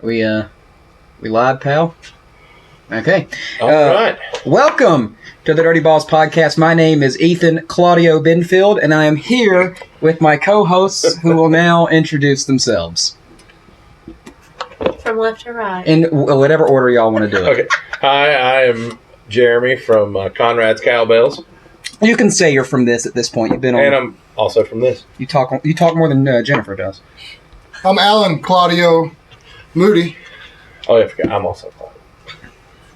We live, pal? Okay. All right. Welcome to the Dirty Balls Podcast. My name is Ethan Claudio Benfield, and I am here with my co-hosts who will now introduce themselves. From left to right. In whatever order y'all want to do it. Okay. Hi, I am Jeremy from Conrad's Cowbells, You can say you're from this at this point. You've been on. and I'm also from this. You talk more than Jennifer does. I'm Alan Claudio Moody. Oh, yeah, I forgot. I'm also Claudio.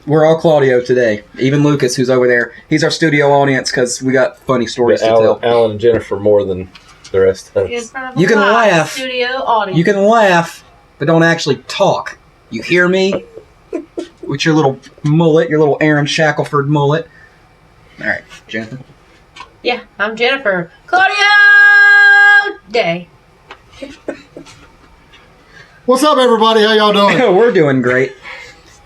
We're all Claudio today. Even Lucas, who's over there. He's our studio audience because we got funny stories to tell. Alan and Jennifer more than the rest of us. You can laugh. Studio audience. You can laugh, but don't actually talk. You hear me? With your little mullet, your little Aaron Shackelford mullet. All right, Jennifer. Yeah, I'm Jennifer. Claudio Day. What's up, everybody? How y'all doing? We're doing great.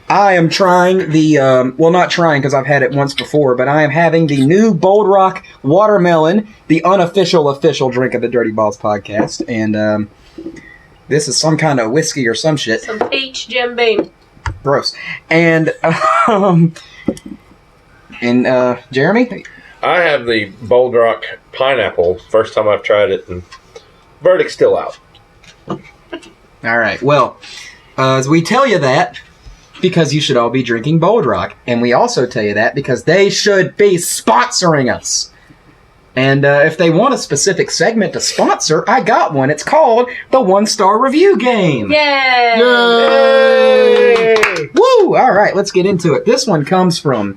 I am trying the, not trying because I've had it once before, but I am having the new Bold Rock Watermelon, the unofficial official drink of the Dirty Balls Podcast. And this is some kind of whiskey or some shit. Some peach Jim Beam. Gross. And, Jeremy? I have the Bold Rock Pineapple. First time I've tried it, and verdict's still out. All right. Well, we tell you that because you should all be drinking Bold Rock. And we also tell you that because they should be sponsoring us. And if they want a specific segment to sponsor, I got one. It's called the One-Star Review Game. Yay! Yay! Woo! All right, let's get into it. This one comes from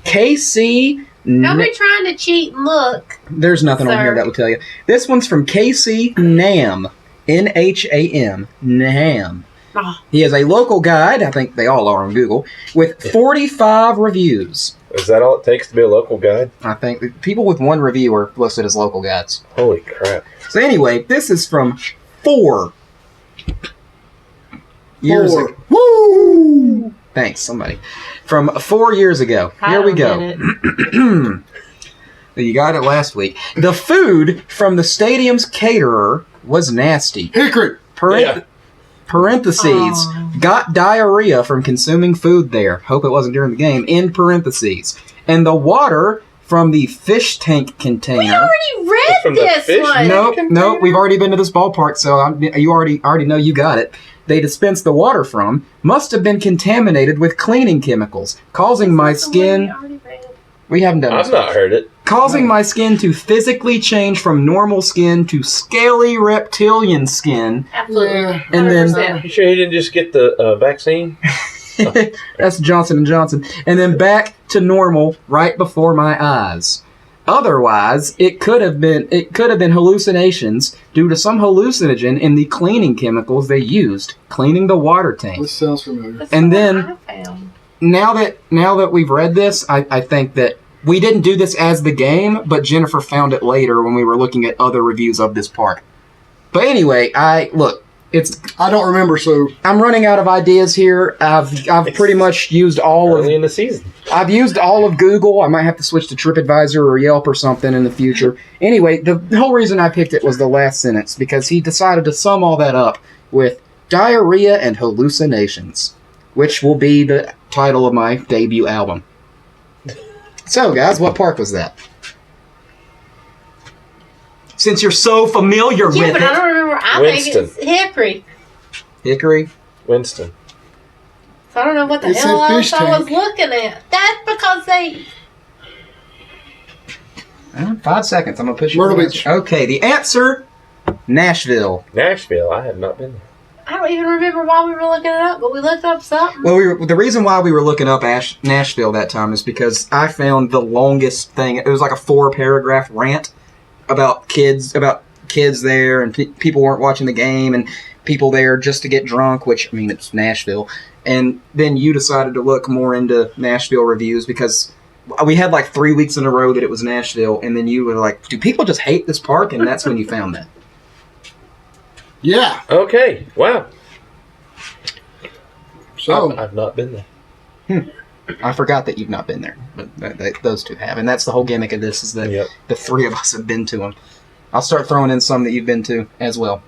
KC... Don't be trying to cheat and look. There's nothing on Sir. here that will tell you. This one's from KC Nam. Nham. Nam. Oh, He is a local guide, I think they all are on Google, with 45 reviews. Is that all it takes to be a local guide? I think the people with one review are listed as local guides. Holy crap. So anyway, this is from 4 years ago. Woo! Thanks, somebody. From 4 years ago. I Here we don't go. get it. You got it last week. The food from the stadium's caterer was nasty. Hickory. Yeah. Parentheses, Aw. got diarrhea from consuming food there. Hope it wasn't during the game. In parentheses. And the water from the fish tank container. We already read From the this fish one. No, we've already been to this ballpark, so you already know you got it. They dispensed the water from must have been contaminated with cleaning chemicals, causing my skin. We haven't done this. I've not heard it. Causing my skin to physically change from normal skin to scaly reptilian skin. Absolutely. Yeah. And then- 100%. You sure you didn't just get the vaccine? That's Johnson & Johnson. And then back to normal right before my eyes. Otherwise, it could have been hallucinations due to some hallucinogen in the cleaning chemicals they used cleaning the water tank. This sounds familiar. That's And the then- one I found. Now that we've read this, I think that we didn't do this as the game, but Jennifer found it later when we were looking at other reviews of this park. But anyway, I don't remember, so I'm running out of ideas here. I've pretty much used all of Early in the season. I've used all of Google. I might have to switch to TripAdvisor or Yelp or something in the future. Anyway, the whole reason I picked it was the last sentence because he decided to sum all that up with diarrhea and hallucinations, which will be the title of my debut album. So, guys, what park was that? Since you're so familiar Yeah, with but I it. don't remember. I Winston. think it's Hickory. Hickory? Winston. So I don't know what the It hell said else fish I was tank. looking at. That's because they... 5 seconds. I'm going to push you. Myrtle Beach. Okay, the answer, Nashville. Nashville. I have not been there. I don't even remember why we were looking it up, but we looked up something. Well, the reason why we were looking up Nashville that time is because I found the longest thing. It was like a 4-paragraph rant about kids there, and people weren't watching the game, and people there just to get drunk, which, I mean, it's Nashville. And then you decided to look more into Nashville reviews because we had like 3 weeks in a row that it was Nashville, and then you were like, do people just hate this park? And that's when you found that. yeah. Okay. Wow. So I've not been there. I forgot that you've not been there, but those two have. And that's the whole gimmick of this is that Yep. the three of us have been to them. I'll start throwing in some that you've been to as well.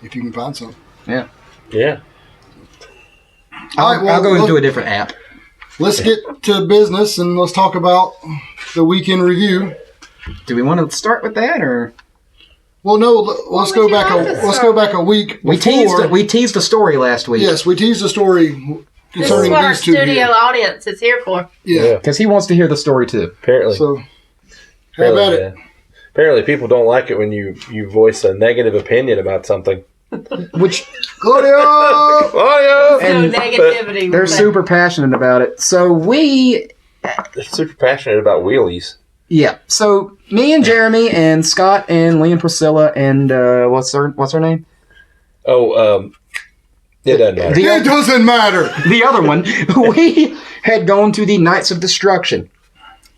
if you can find some. Yeah. Yeah. I'll go into a different app. Let's get to business and let's talk about the weekend review. Do we want to start with that, or Well, no. Let's go back. Let's go back a week. we teased a story last week? Yes, we teased a story This is concerning what our these two. studio here. audience is here for. Yeah. Because he wants to hear the story too. Apparently. So, how about it? Apparently, people don't like it when you voice a negative opinion about something. Which Claudio! Oh, No And- negativity. they're with that. super passionate about it. So They're super passionate about wheelies. So me and Jeremy and Scott and Lee and Priscilla and what's her name? Oh, it doesn't matter. It doesn't matter. The other one, we had gone to the Knights of Destruction.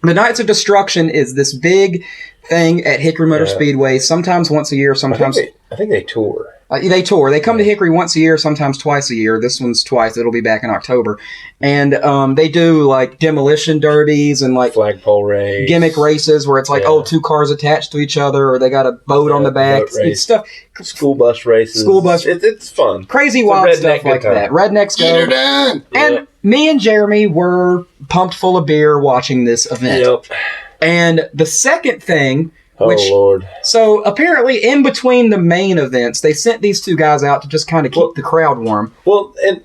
The Knights of Destruction is this big thing at Hickory Motor Speedway, sometimes once a year, sometimes... I think they tour. They tour. They come to Hickory once a year, sometimes twice a year. This one's twice. It'll be back in October. And they do, like, demolition derbies and, like, Flagpole race. gimmick races where it's like, two cars attached to each other, or they got a boat on the back. boat race. It's stuff. School bus races. It's fun. Crazy It's a wild redneck stuff like good time. that. Rednecks Get her go. done. And me and Jeremy were pumped full of beer watching this event. Yep. And the second thing, Oh, Lord. so apparently in between the main events, they sent these two guys out to just kind of keep the crowd warm. Well, and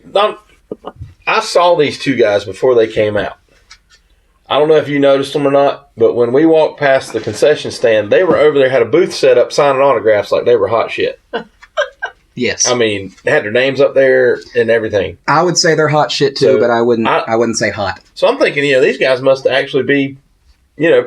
I saw these two guys before they came out. I don't know if you noticed them or not, but when we walked past the concession stand, they were over there, had a booth set up, signing autographs like they were hot shit. Yes. I mean, they had their names up there and everything. I would say they're hot shit too, So, but I wouldn't say hot. So I'm thinking, these guys must actually be,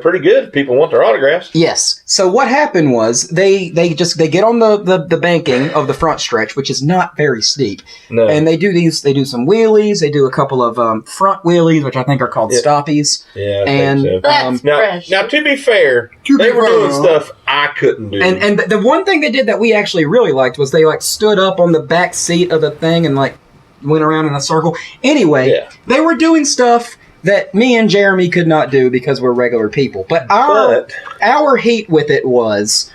pretty good if people want their autographs. Yes. So what happened was they get on the banking of the front stretch, which is not very steep. No. And they do some wheelies, they do a couple of front wheelies, which I think are called stoppies. Yeah, I And think so. That's fresh. Now, to be fair, they were doing stuff I couldn't do. And the one thing they did that we actually really liked was they like stood up on the back seat of the thing and like went around in a circle. Anyway, they were doing stuff that me and Jeremy could not do because we're regular people. But our heat with it was...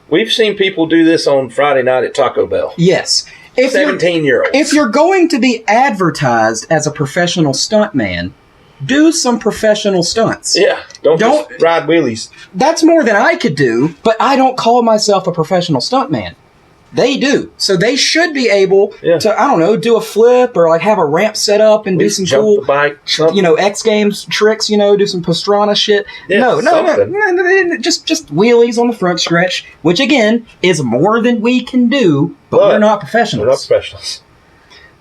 We've seen people do this on Friday night at Taco Bell. Yes. 17-year-olds. If you're going to be advertised as a professional stuntman, do some professional stunts. Yeah. Don't just ride wheelies. That's more than I could do, but I don't call myself a professional stuntman. They do. So they should be able to, I don't know, do a flip or like have a ramp set up and do some jump cool, the bike, X Games tricks, do some Pastrana shit. Yeah, No, just wheelies on the front stretch, which again is more than we can do, but we're not professionals. We're not professionals.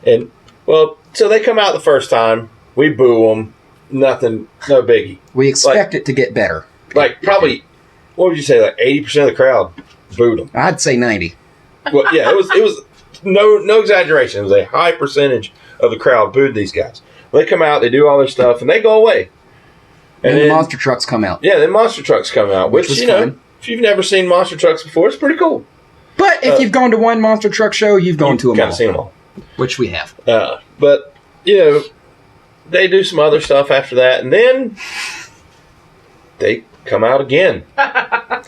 And, so they come out the first time, we boo them, nothing, no biggie. We expect it to get better. Like probably, what would you say, like 80% of the crowd booed them. I'd say 90. Well, yeah, it was no exaggeration. It was a high percentage of the crowd booed these guys. They come out, they do all their stuff, and they go away. And then the monster trucks come out. Yeah, then monster trucks come out, which if you've never seen monster trucks before, it's pretty cool. But if you've gone to one monster truck show, you've gone to them all. Kind of seen them all. Which we have. But, they do some other stuff after that, and then they come out again.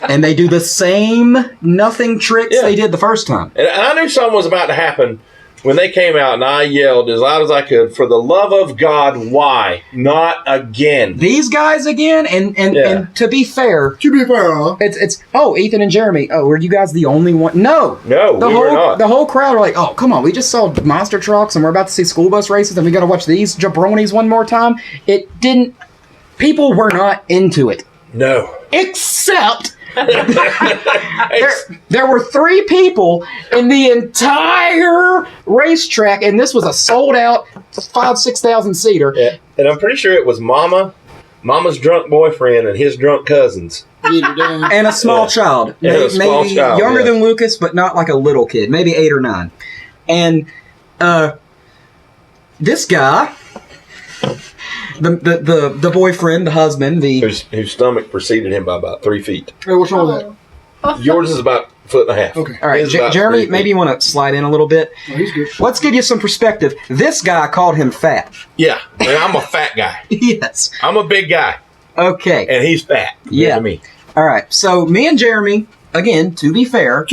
And they do the same nothing tricks they did the first time. And I knew something was about to happen when they came out, and I yelled as loud as I could, for the love of God, why? Not again. These guys again? And to be fair... It's Ethan and Jeremy. Oh, were you guys the only one? No. No, we were not. The whole crowd are like, oh, come on, we just saw monster trucks, and we're about to see school bus races, and we got to watch these jabronis one more time. It didn't... People were not into it. No. Except... there were 3 people in the entire racetrack, and this was a sold-out 5,000-6,000 seater. Yeah. And I'm pretty sure it was Mama's drunk boyfriend, and his drunk cousins. And a small child. Maybe younger than Lucas, but not like a little kid. Maybe 8 or 9. And this guy... The boyfriend, the husband, whose stomach preceded him by about 3 feet. Hey, what's wrong with that? Yours is about 1.5 feet. Okay. All right, Jeremy, maybe you want to slide in a little bit. Oh, he's good. Let's give you some perspective. This guy called him fat. Yeah, and I'm a fat guy. Yes. I'm a big guy. Okay. And he's fat. Yeah. To me. All right. So me and Jeremy, again, to be fair,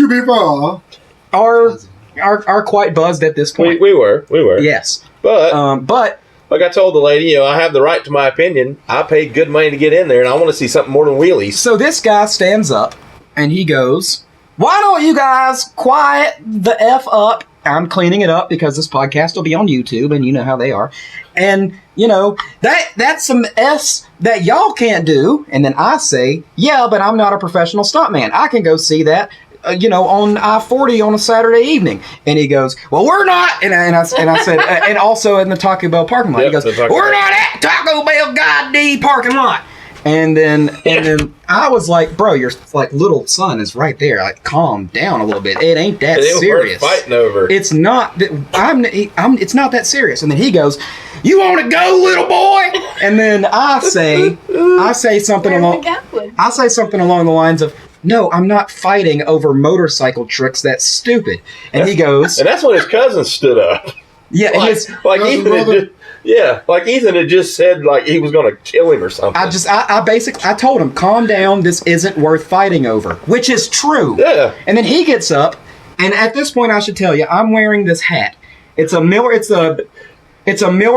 are are quite buzzed at this point. We were. Yes. But like I told the lady, I have the right to my opinion. I paid good money to get in there, and I want to see something more than wheelies. So this guy stands up, and he goes, "Why don't you guys quiet the F up?" I'm cleaning it up because this podcast will be on YouTube, and you know how they are. And, that's some S that y'all can't do. And then I say, yeah, but I'm not a professional stuntman. I can go see that, on I-40 on a Saturday evening. And he goes, well, we're not. And I said, and also in the Taco Bell parking lot. He goes, we're not at Taco Bell goddamn parking lot. And then I was like, bro, your little son is right there. Like, calm down a little bit. It ain't that serious. We're fighting over. It's not that it's not that serious. And then he goes, you want to go, little boy? And then I say something along the lines of, no, I'm not fighting over motorcycle tricks. That's stupid. And he goes, and that's when his cousin stood up. Yeah, Ethan had just said like he was going to kill him or something. I told him, calm down. This isn't worth fighting over, which is true. Yeah. And then he gets up, and at this point, I should tell you, I'm wearing this hat. It's a Miller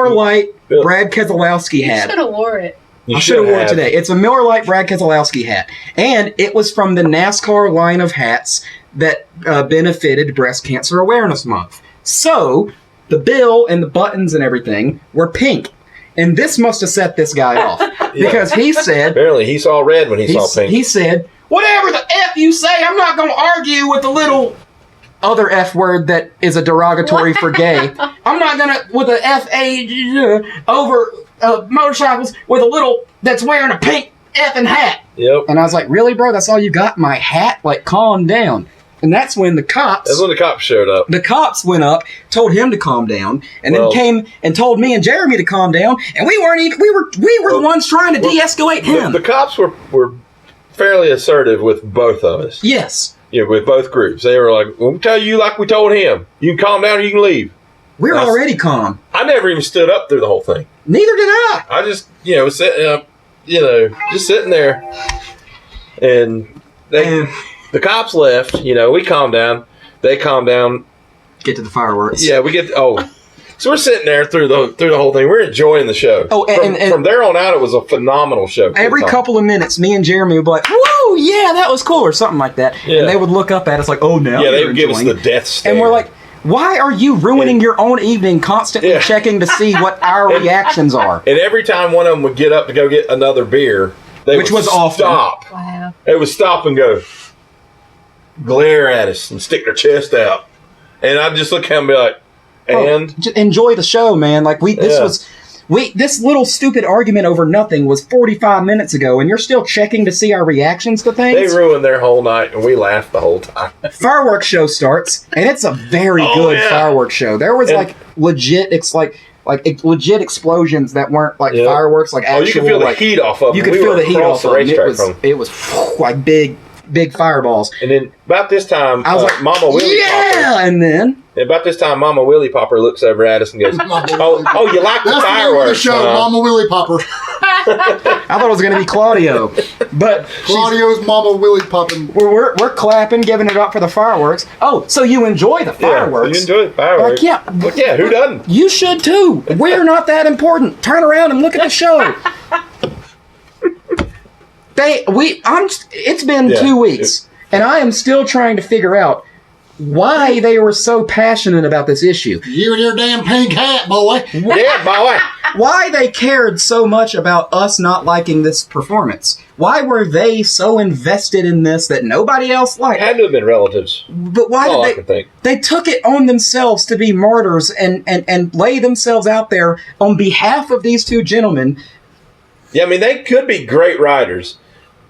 Lite Brad Keselowski hat. You should have wore it. I should have worn it today. It's a Miller Lite Brad Keselowski hat, and it was from the NASCAR line of hats that benefited Breast Cancer Awareness Month. So the bill and the buttons and everything were pink. And this must have set this guy off. Because he said... Apparently he saw red when he saw pink. He said, whatever the F you say, I'm not going to argue with the little other F word that is a derogatory for gay. I'm not going to, with a F-A over motorcycles with a little that's wearing a pink effing hat. Yep. And I was like, really, bro? That's all you got? My hat? Like, calm down. And that's when the cops... That's when the cops showed up. The cops went up, told him to calm down, and then came and told me and Jeremy to calm down, and we weren't even... We were the ones trying to de-escalate him. The cops were fairly assertive with both of us. Yes. Yeah, with both groups. They were like, we'll tell you like we told him. You can calm down or you can leave. We're already calm. I never even stood up through the whole thing. Neither did I. I just, was sitting up, just sitting there. And the cops left, we calmed down. They calmed down. Get to the fireworks. Yeah, so we're sitting there through the whole thing. We're enjoying the show. Oh, and from there on out, it was a phenomenal show. Every couple of minutes, me and Jeremy would be like, woo, yeah, that was cool, or something like that. Yeah. And they would look up at us like, oh, now yeah, they would give us the death stare. And we're like, why are you ruining your own evening constantly checking to see what our reactions are? And every time one of them would get up to go get another beer, which was stop. Wow. They would stop and go, glare at us and stick their chest out. And I'd just look at them and be like, just enjoy the show, man. Like this little stupid argument over nothing was 45 minutes ago, and you're still checking to see our reactions to things. They ruined their whole night, and we laughed the whole time. Fireworks show starts, and it's a very good fireworks show. There was legit explosions that weren't like fireworks, like actual. You could feel the heat off of them. You could feel the heat off of them. It was like big fireballs. And then about this time, I was like, Mama Wheelie Popper. Yeah, and then. And about this time, Mama Wheelie Popper looks over at us and goes, oh, you like the fireworks? That's the show, Mama Wheelie Popper. I thought it was going to be Claudio. But Claudio's Mama Wheelie Poppin'. We're clapping, giving it up for the fireworks. Oh, so you enjoy the fireworks. Yeah, you enjoy the fireworks. Like, yeah, who doesn't? You should too. We're not that important. Turn around and look at the show. It's been 2 weeks, and I am still trying to figure out why they were so passionate about this issue. You and your damn pink hat, boy. Yeah, boy. Why they cared so much about us not liking this performance. Why were they so invested in this that nobody else liked? It had to have been relatives. But why did they took it on themselves to be martyrs and lay themselves out there on behalf of these two gentlemen. Yeah, I mean, they could be great riders.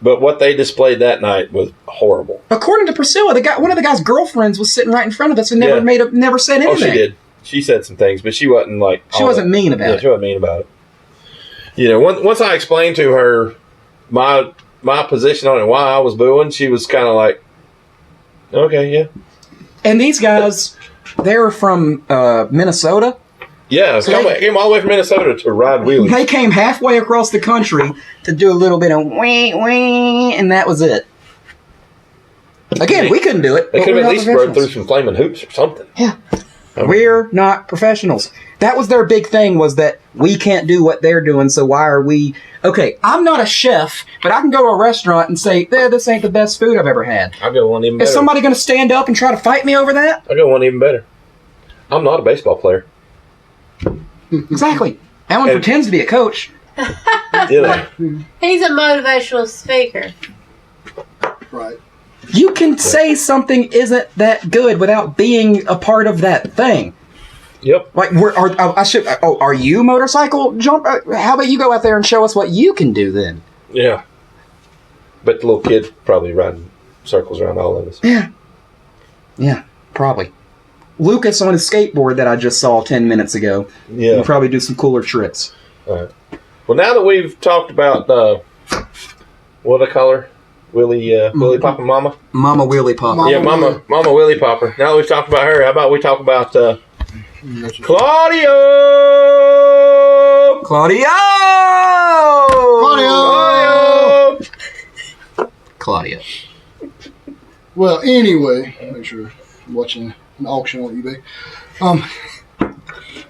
But what they displayed that night was horrible. According to Priscilla, one of the guy's girlfriends was sitting right in front of us and never said anything. Oh, she did. She said some things, but she wasn't like... She wasn't mean about it. She wasn't mean about it. Once I explained to her my position on it, why I was booing, she was kind of like, okay, yeah. And these guys, they're from Minnesota. Yeah, came all the way from Minnesota to ride wheelies. They came halfway across the country to do a little bit of wee, and that was it. Again, we couldn't do it. They but could we're have at not least broke through professionals. some flaming hoops or something. Yeah. I mean, We're not professionals. That was their big thing, was that we can't do what they're doing, so why are we... Okay, I'm not a chef, but I can go to a restaurant and say, this ain't the best food I've ever had. I'll go one even better. Is somebody going to stand up and try to fight me over that? I'll go one even better. I'm not a baseball player. Exactly. Alan And- pretends to be a coach. You know. He's a motivational speaker. Right. You can say something isn't that good without being a part of that thing. Yep. Like, are you motorcycle jump? How about you go out there and show us what you can do then? Yeah. But the little kid probably riding circles around all of us. Yeah, probably. Lucas on his skateboard that I just saw 10 minutes ago. Yeah. He'll probably do some cooler tricks. All right. Well, now that we've talked about what do I call her? Wheelie Poppin' Mama? Mama Wheelie Pop. Mama Yeah, Mama Wheelie Popper. Now that we've talked about her, how about we talk about Claudio! Claudio! Claudio. Well, anyway, make sure I'm watching an auction on eBay.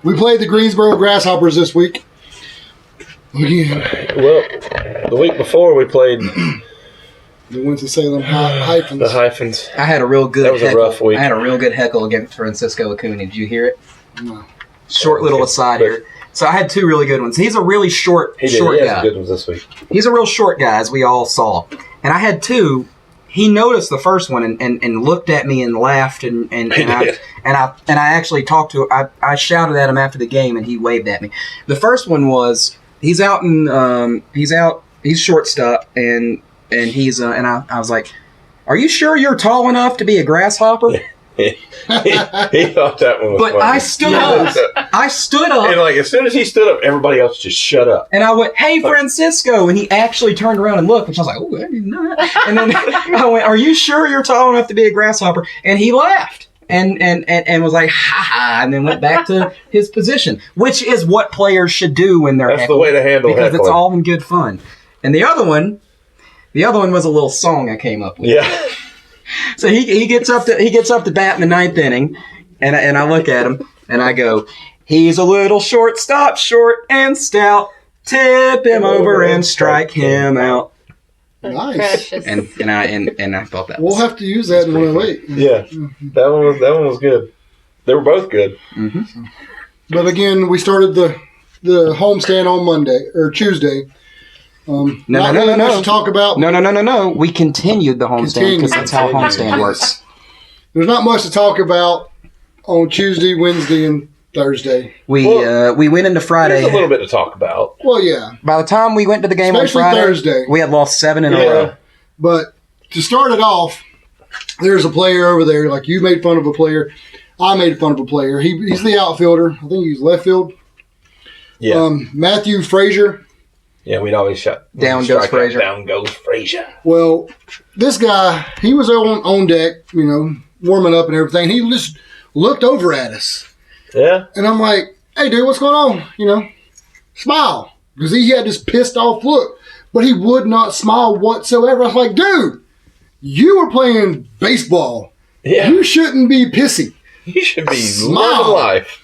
We played the Greensboro Grasshoppers this week. Again, Well, the week before we played the Winston-Salem Hyphens. the Hyphens. I had a real good That was a heckle. rough week. I had a real good heckle against Francisco Acuna. Did you hear it? No. Short little aside here. So I had two really good ones. He's a really short He did. guy. He has some good ones this week. He's a real short guy, as we all saw. And I had two. He noticed the first one and looked at me and laughed and He I did. actually talked to I shouted at him after the game and he waved at me. The first one was he's shortstop and I was like, "Are you sure you're tall enough to be a grasshopper?" He thought that one was But funny. I stood up. I stood up. And like as soon as he stood up, everybody else just shut up. And I went, "Hey, Francisco," and he actually turned around and looked, which I was like, "Oh, I did not." And then I went, "Are you sure you're tall enough to be a grasshopper?" And he laughed and was like, "Ha ha," and then went back to his position, which is what players should do when they're That's the heckled, way to handle because it's heckling. all in good fun. And the other one was a little song I came up with. Yeah. So he gets up to bat in the ninth inning, and I look at him and I go, "He's a little shortstop, short and stout. Tip him over and strike him out." Nice. Precious. And I thought that We'll was have to use that in 108. Yeah. That one was good. They were both good. But again, we started the homestand on Monday or Tuesday. Not really much to talk about. No. We continued the homestand because that's how homestand works. There's not much to talk about on Tuesday, Wednesday, and Thursday. We went into Friday. There's a little bit to talk about. Well, yeah, By the time we went to the game Especially on Friday, Thursday. we had lost 7 in a Yeah. row. but to start it off, there's a player over there. Like you made fun of a player, I made fun of a player. He's the outfielder. I think he's left field. Yeah. Matthew Frazier. Yeah, we'd always shut. Down goes strike out, Frazier. Down goes Frazier. Well, this guy, he was on deck, warming up and everything. He just looked over at us. Yeah. And I'm like, "Hey, dude, what's going on? Smile." Because he had this pissed off look. But he would not smile whatsoever. I was like, "Dude, you were playing baseball. Yeah. You shouldn't be pissy." You should be Smile. living life.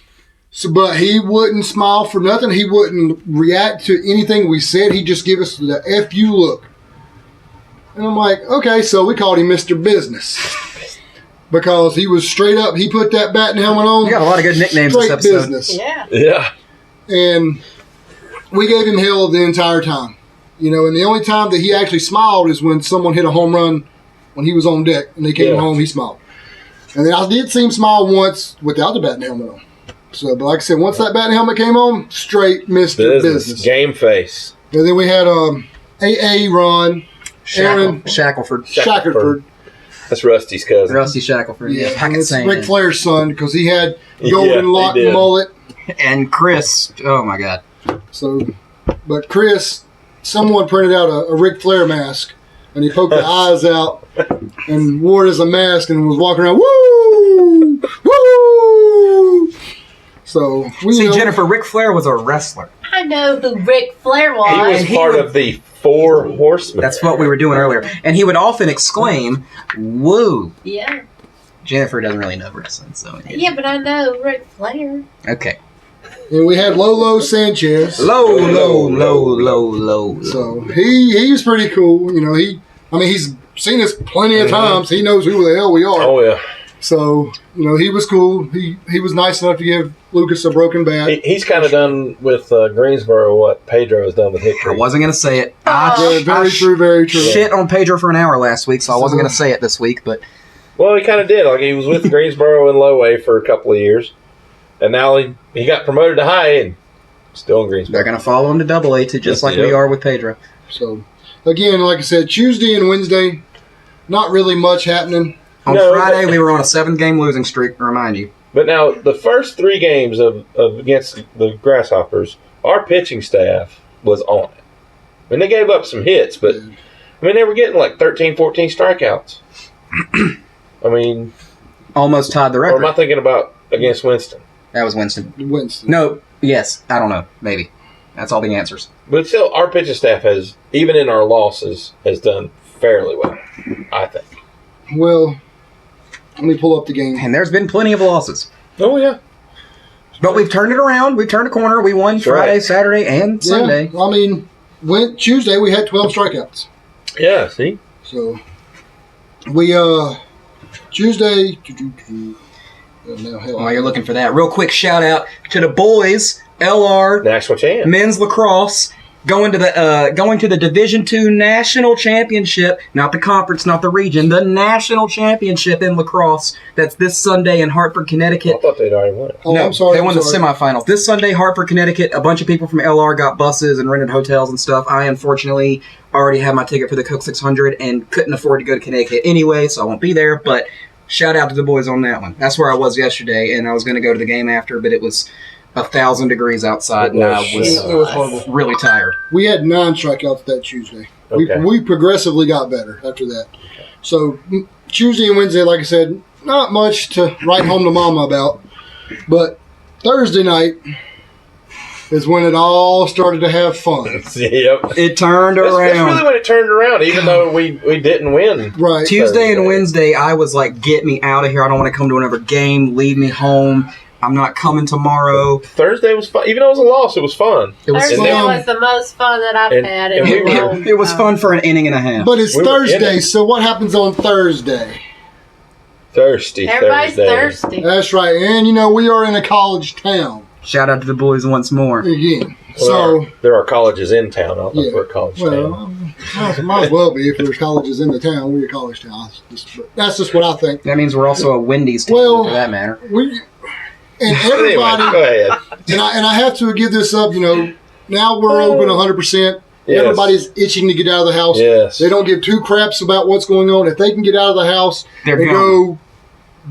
So, but he wouldn't smile for nothing. He wouldn't react to anything we said. He'd just give us the F you look. And I'm like, okay, so we called him Mr. Business. Because he was straight up, he put that bat and helmet on. You got a lot of good nicknames this Straight episode. business. Yeah. Yeah. And we gave him hell the entire time. And the only time that he actually smiled is when someone hit a home run when he was on deck and they came Yeah. home, he smiled. And then I did see him smile once without the bat and helmet on. So, but like I said, once that bat and helmet came on, straight Mr. Business. Game face. And then we had AA Ron, Aaron Shackelford. Shackelford. That's Rusty's cousin. Rusty Shackelford. Yeah, and Pocket it's Saint. Ric Flair's son because he had Yeah, golden he lock did. mullet. And Chris. Oh, my God. So, but Chris, someone printed out a Ric Flair mask, and he poked the eyes out and wore it as a mask and was walking around, woo, woo. So we See, know, Jennifer, Ric Flair was a wrestler. I know who Ric Flair He was. was And he part would- of the 4 horsemen. That's what we were doing earlier. And he would often exclaim, "Woo!" Yeah. Jennifer doesn't really know wrestling, so Yeah, but I know Ric Flair. okay. And we had Lolo Sanchez. Low. So he was pretty cool. You know, he's seen us plenty of times. He knows who the hell we are. Oh, yeah. So, you know, he was cool. He was nice enough to give Lucas a broken bat. He's kind of done with Greensboro what Pedro has done with Hickory. I wasn't going to say it. Yeah, very true, very true. Shit on Pedro for an hour last week, so I wasn't going to say it this week, but... Well, he kind of did. Like, he was with Greensboro and Loway for a couple of years. And now he got promoted to high A and still in Greensboro. They're going to follow him to Double A, too, just like we are with Pedro. So, again, like I said, Tuesday and Wednesday, not really much happening. On Friday, we were on a 7-game losing streak, to remind you. But now, the first 3 games of against the Grasshoppers, our pitching staff was on it. I mean, they gave up some hits, but, I mean, they were getting like 13, 14 strikeouts. I mean... Almost tied the record. Or am I thinking about against Winston? That was Winston. Winston. No, yes, I don't know. Maybe. That's all the answers. But still, our pitching staff has, even in our losses, has done fairly well, I think. Well, let me pull up the game. And there's been plenty of losses. Oh, yeah. But we've turned it around. We've turned a corner. We won Friday, Saturday, and Sunday. I mean, Tuesday we had 12 strikeouts. Yeah, see? So, we, Tuesday... While you're looking for that, real quick shout out to the boys, LR, National champ. men's lacrosse, going to the Division II National Championship, not the conference, not the region, the National Championship in lacrosse. That's this Sunday in Hartford, Connecticut. I thought they'd already won it. Oh, No, I'm sorry. they won the semifinals. This Sunday, Hartford, Connecticut. A bunch of people from LR got buses and rented hotels and stuff. I, unfortunately, already had my ticket for the Coke 600 and couldn't afford to go to Connecticut anyway, so I won't be there. But shout out to the boys on that one. That's where I was yesterday, and I was going to go to the game after, but it was 1,000 degrees outside, and I was It was horrible. really tired. We had 9 strikeouts that Tuesday. Okay. We progressively got better after that. So, Tuesday and Wednesday, like I said, not much to write home to Momma about. But Thursday night is when it all started to have fun. Yep. It turned That's around. really when it turned around, even though we didn't win. Right. Tuesday and Thursday. Wednesday, I was like, get me out of here. I don't want to come to another game. Leave me home. I'm not coming tomorrow. Thursday was fun. Even though it was a loss, it was fun. It was Thursday fun. was the most fun that I've And- had and in we a were- long It was time. fun for an inning and a half. But it's We were in Thursday, it. so what happens on Thursday? Thirsty Everybody's Thursday. thirsty. That's right. And, we are in a college town Shout out to the boys once more. again. Well, So, there are colleges in town. I don't know if Yeah. we're a college town. well, might as well be if there's colleges in the town. We're a college town. That's just what I think. That means we're also a Wendy's team, Well- for that matter. And Anyway, everybody... go ahead. And I have to give this up, now we're open 100%. Yes. Everybody's itching to get out of the house. Yes. They don't give 2 craps about what's going on. If they can get out of the house, They're they going. go,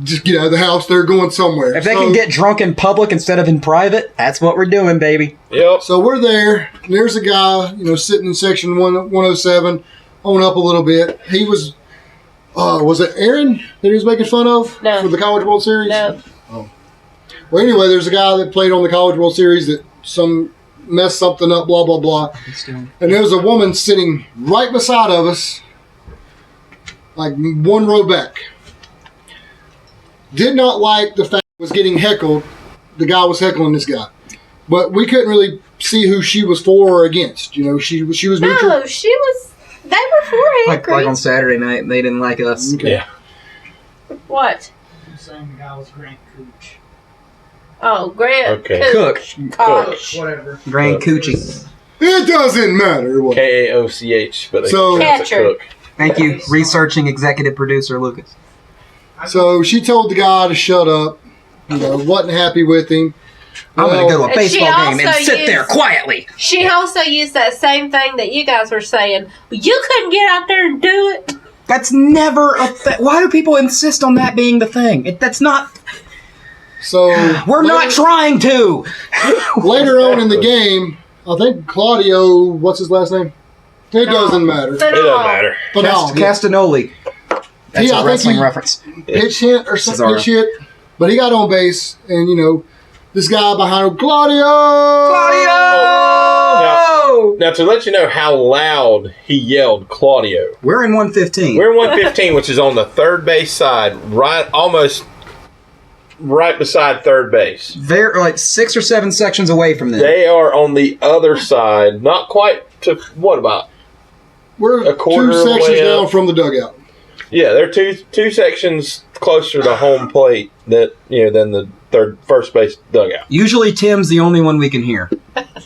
just get out of the house. They're going somewhere. If they can get drunk in public instead of in private, that's what we're doing, baby. Yep. So we're there. And there's a guy, sitting in section 107, on up a little bit. He was it Aaron that he was making fun of No. for the College World Series? No. Well, anyway, there's a guy that played on the College World Series that messed something up, blah, blah, blah. And there was a woman sitting right beside of us, like 1 row back. Did not like the fact was getting heckled. The guy was heckling this guy. But we couldn't really see who she was for or against. She was neutral. No, she was. They were for Like Hickory. on Saturday night, they didn't like us. Okay. Yeah. What? I'm saying the guy was Grant Cooch. Oh, Grant Okay. Cooch. Koch. Whatever. Grand Coochie. It doesn't matter. what- Kaoch, but they So- pronounce it Catcher. Cook. Thank you, researching executive producer Lucas. So she told the guy to shut up. Wasn't happy with him. I'm going to go to a And she baseball game and also sit there used- quietly. She also used that same thing that you guys were saying. You couldn't get out there and do it. That's never a thing. Why do people insist on that being the thing? That's not. So We're not trying to. later on in the game, I think Claudio, what's his last name? It doesn't matter. It doesn't matter. But no, Castanoli. That's I a think wrestling he- reference. pitch hit or something, Cesaro. pitch hit. But he got on base, and this guy behind him, Claudio. Claudio! Now, to let you know how loud he yelled Claudio. We're in 115. We're in 115, which is on the third base side, almost right beside third base. They're like 6 or 7 sections away from them. They are on the other side, not quite to, what about? We're A quarter 2 of the sections way down up. from the dugout. Yeah, they're two sections closer to home plate than the first base dugout. Usually Tim's the only one we can hear.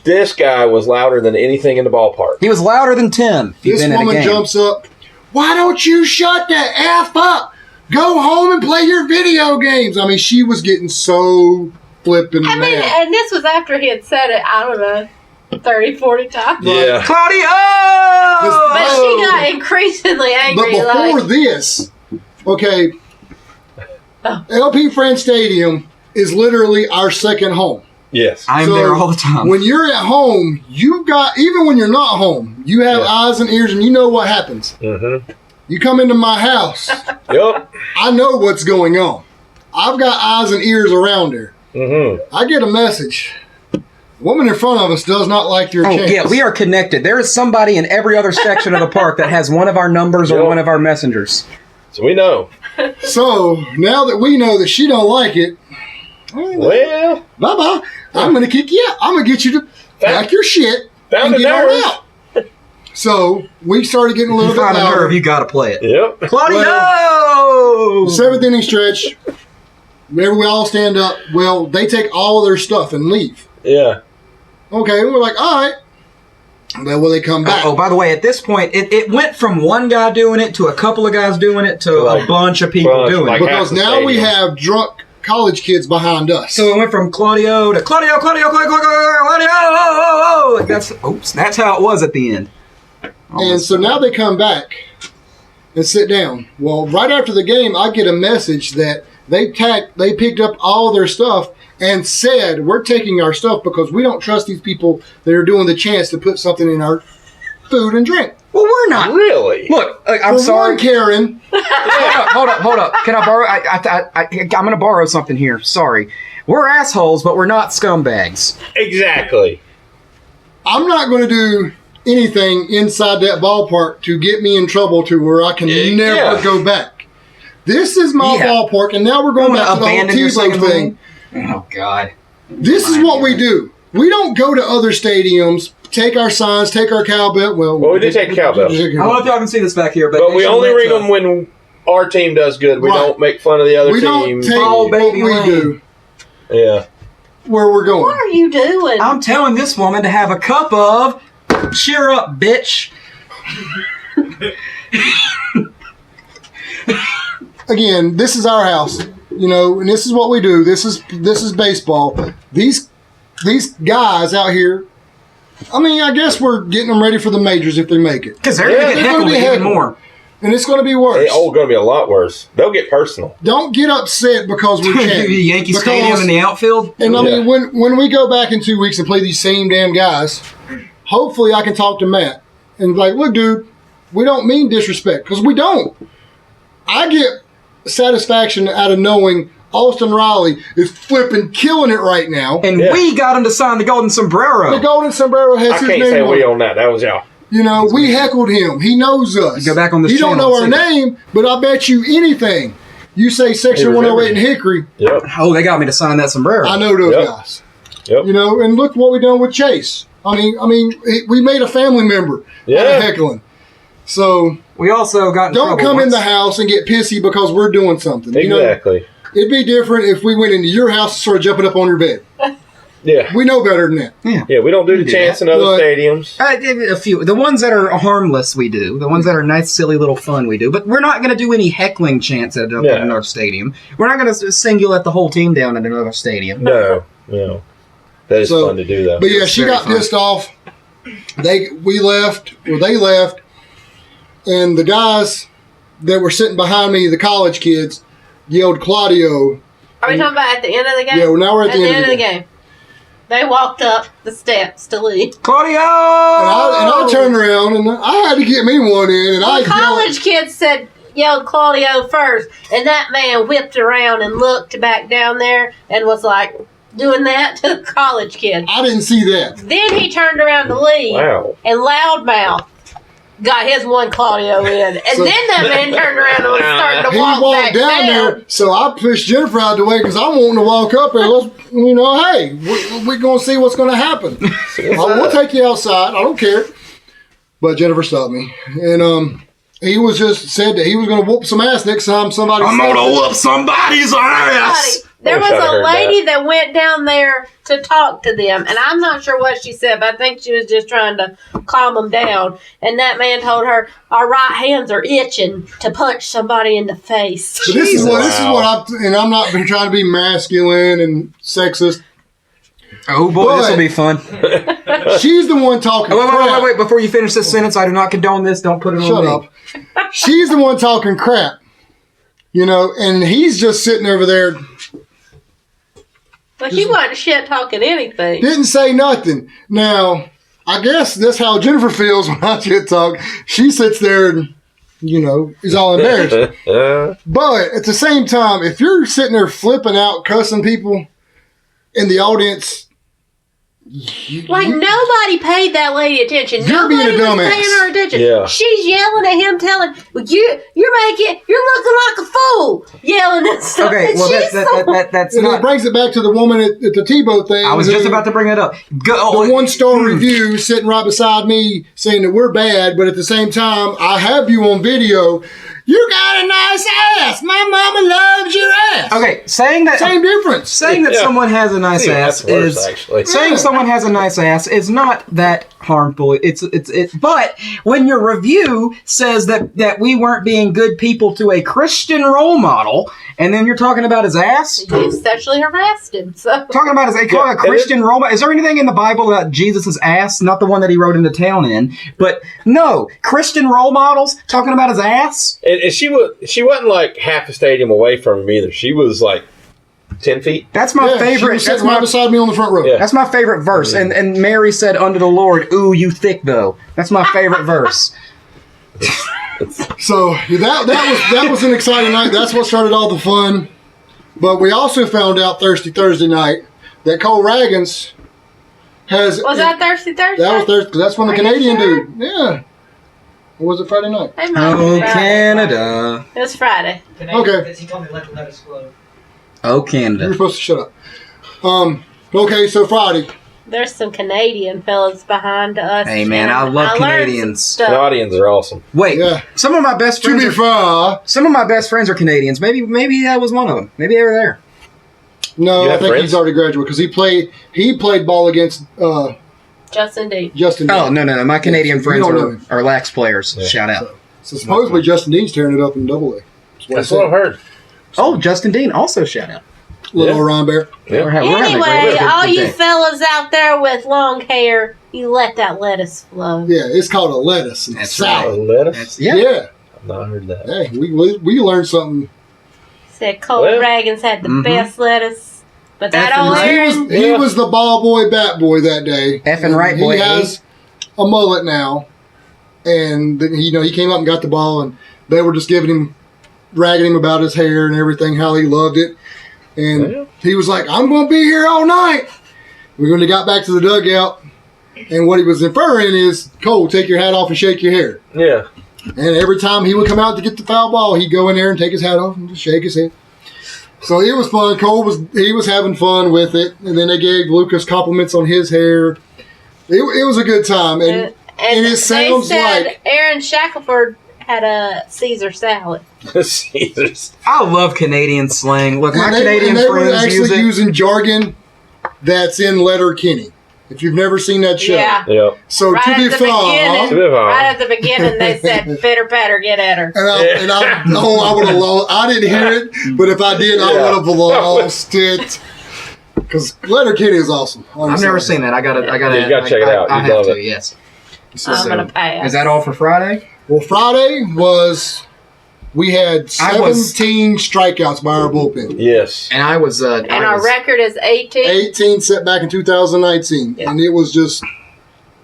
This guy was louder than anything in the ballpark. He was louder than Tim. if you've This been at a woman game. jumps up. Why don't you shut the F up? Go home and play your video games. I mean, she was getting so flipping I mean, mad. and this was after he had said it, I don't know, 30, 40 times. Yeah. Claudio! But she got increasingly angry. But before this, okay, LP Friend Stadium is literally our second home. Yes. I'm So, there all the time. When you're at home, you've got, even when you're not home, you have eyes and ears and you know what happens. Mm-hmm. You come into my house, Yep. I know what's going on. I've got eyes and ears around her. Mm-hmm. I get a message. The woman in front of us does not like your chance. yeah, we are connected. There is somebody in every other section of the park that has one of our numbers or Yep. one of our messengers. So we know. So now that we know that she don't like it, Well, bye-bye. I'm going to kick you out. I'm going to get you to pack your shit found and the get on nerve. out. So we started getting a If little you bit find a nerve, louder. you got to play it. Yep. Claudio! The 7th inning stretch, whenever we all stand up, well, they take all of their stuff and leave. Yeah. Okay, and we're like, all right. Then will they come back? Oh, by the way, at this point, it went from one guy doing it to a couple of guys doing it to Like, a bunch of people bunch, doing like it. Because half the now we stadium. have drunk college kids behind us. So it went from Claudio to Claudio. Like that's how it was at the end. And so now they come back and sit down. Well, right after the game, I get a message that they picked up all their stuff and said, we're taking our stuff because we don't trust these people that are doing the chance to put something in our food and drink. Well, we're not. Really? Look, I'm For sorry. one, Karen, Hold up. Can I borrow? I'm going to borrow something here. Sorry. We're assholes, but we're not scumbags. Exactly. I'm not going to do anything inside that ballpark to get me in trouble to where I can never Yeah. go back. This is my Yeah. ballpark, and now we're going back to the whole Abandon your Tebow second thing. home? Oh, God. This is what we do. We don't go to other stadiums, take our signs, take our cowbell. Well, we did take cowbell. I don't know if y'all can see this back here, But we only ring them them when our team does good. We Right. don't make fun of the other We don't team. take Oh, what baby we lane. do Yeah. where we're What going. are you doing? I'm telling this woman to have a cup of cheer up, bitch. Again, this is our house, and this is what we do. This is baseball. These guys out here. I mean, I guess we're getting them ready for the majors if they make it, Because they're Yeah, going to they're get gonna heckled be even heckled. more. and it's going to be worse. It's going to be a lot worse. They'll get personal. Don't get upset because we're chanting. Yankee Because- Stadium in the outfield. And I mean, Yeah. when we go back in 2 weeks and play these same damn guys, hopefully I can talk to Matt and be like, look, dude, we don't mean disrespect because we don't. I get satisfaction out of knowing Austin Riley is flipping killing it right now. And Yeah. we got him to sign the golden sombrero. The Golden Sombrero has I his can't name say on we it. on that. That was y'all. We heckled him. He knows us. Go back on this He don't channel know our and see it. name, but I bet you anything. You say Section He remembers 108 in Hickory, Yep. Oh, they got me to sign that sombrero. I know those Yep. guys. Yep. And look what we done with Chase. I mean, we made a family member out Yeah. of heckling. So We also got in don't trouble come in once. the house and get pissy because we're doing something. Exactly. It'd be different if we went into your house and started jumping up on your bed. Yeah. We know better than that. Yeah, we don't do the do chance that. in other But- stadiums. A few. The ones that are harmless, we do. The ones that are nice, silly little fun, we do. But we're not going to do any heckling chants at another stadium. We're not going to single let the whole team down at another stadium. No. That is So- fun to do, though. But yeah, she very got fun. pissed off. They left, and the guys that were sitting behind me, the college kids, yelled Claudio. Are we talking about at the end of the game? Yeah, well, now we're at the end of the game. They walked up the steps to leave. Claudio! And I turned around and I had to get me one in, and I The college kids yelled Claudio first, and that man whipped around and looked back down there and was like, doing that to college kids. I didn't see that. Then he turned around to leave, Wow. and loudmouth got his one Claudio in. And So- then that man turned around and was starting to He walk walked back down there, so I pushed Jennifer out the way because I'm wanting to walk up and let's, hey, we're going to see what's going to happen. We'll take you outside. I don't care. But Jennifer stopped me. And he was just said that he was going to whoop some ass next time somebody I'm gonna whoop somebody's ass. There Wish was I'd a heard lady that went down there to talk to them, and I'm not sure what she said, but I think she was just trying to calm them down. And that man told her, "Our right hands are itching to punch somebody in the face." But this is what I'm not been trying to be masculine and sexist. Oh boy, But- this will be fun. She's the one talking Oh, crap. wait! Before you finish this sentence, I do not condone this. Don't put it on Shut me. up. She's the one talking crap. And he's just sitting over there, But she wasn't shit talking anything. didn't say nothing. Now, I guess that's how Jennifer feels when I shit talk. She sits there and, is all embarrassed. But at the same time, if you're sitting there flipping out, cussing people in the audience, Like, nobody paid that lady attention. You're being Nobody a was dumbass. paying her attention. Yeah. She's yelling at him, telling, you're looking like a fool, yelling and stuff. Okay, And well she's so- that's and it not. brings it back to the woman at the Tebow thing. I was just about to bring it up. Go. The 1-star review sitting right beside me saying that we're bad, but at the same time, I have you on video. You got a nice ass. My mama loves your ass. Okay, saying that Same difference. saying that Yeah. someone has a nice Yeah, ass that's worse, is actually. saying Yeah. someone has a nice ass is not that harmful. It's but when your review says that we weren't being good people to a Christian role model, and then you're talking about his ass, You sexually harassed him. So talking about they call it a Christian role model. Is there anything in the Bible about Jesus' ass? Not the one that he rode into town in, but no Christian role models talking about his ass. And she wasn't like half a stadium away from him either. She was like 10 feet. That's my Yeah, She favorite. was That's sitting right my beside me on the front row. Yeah. That's my favorite verse. And Mary said unto the Lord, "Ooh, you thick though." That's my favorite verse. So that was an exciting night. That's what started all the fun. But we also found out Thursday night that Cole Raggins has. was that Thirsty Thursday? That was Thursday. 'Cause that's when the Are you Canadian sure? dude. Yeah. Or was it Friday night? It might have Oh, been Friday. Canada. It was Friday. Okay. Because he told me let us flow. Oh, You're Canada. supposed to shut up. Okay, so Friday. There's some Canadian fellas behind us. Hey, man, I and love learned Canadians. some stuff. Canadians are awesome. Wait, Yeah. some of my best To friends. be fair, Some of my best friends are Canadians. Maybe that was one of them. Maybe they were there. no, You I have think friends? he's already graduated because he played ball against Justin Dean. Justin. Oh Dean. no! My Canadian so you friends don't know are, him. are lax players. Yeah. Shout out. So supposedly Justin Dean's tearing it up in Double A. That's what I've heard. Oh, Justin Dean also shout out. Little Yeah. Orion Bear. Yeah. We're having a Anyway, good all you day. fellas out there with long hair, you let that lettuce flow. Yeah, it's called a lettuce and That's salad. Lettuce? That's, Yeah. yeah. I've not heard that. Hey, we learned something. Said Cole Well, Raggins had the mhm. best lettuce, but that Effing old right. Aaron, He was the ball boy, bat boy that day. Effing right, boy, He has a mullet now, and then, he came up and got the ball, and they were just ragging him about his hair and everything, how he loved it, and Yeah. he was like, "I'm going to be here all night." When they got back to the dugout, and what he was inferring is, "Cole, take your hat off and shake your hair." Yeah. And every time he would come out to get the foul ball, he'd go in there and take his hat off and just shake his head. So it was fun. Cole was having fun with it, and then they gave Lucas compliments on his hair. It was a good time, and it sounds they said like Aaron Shackelford had a Caesar salad. Caesars. I love Canadian slang. Look, my and Canadian they were friends use actually it. using jargon that's in Letterkenny. If you've never seen that show, Yeah. Yeah. So Right to at be the fair, beginning. To be fair. Right at the beginning, they said, "Fitter, patter, get at her." and I would have lost. I didn't hear it, but if I did, I Yeah. would have lost it. Because Letterkenny is awesome. I've never seen that. I gotta. You gotta check it out. I You'd have love to. it. Yes. I'm gonna pass. Is that all for Friday? Well, Friday we had I was- 17 strikeouts by our bullpen. Yes. And I was. And our record is 18. 18 set back in 2019, Yeah. and it was just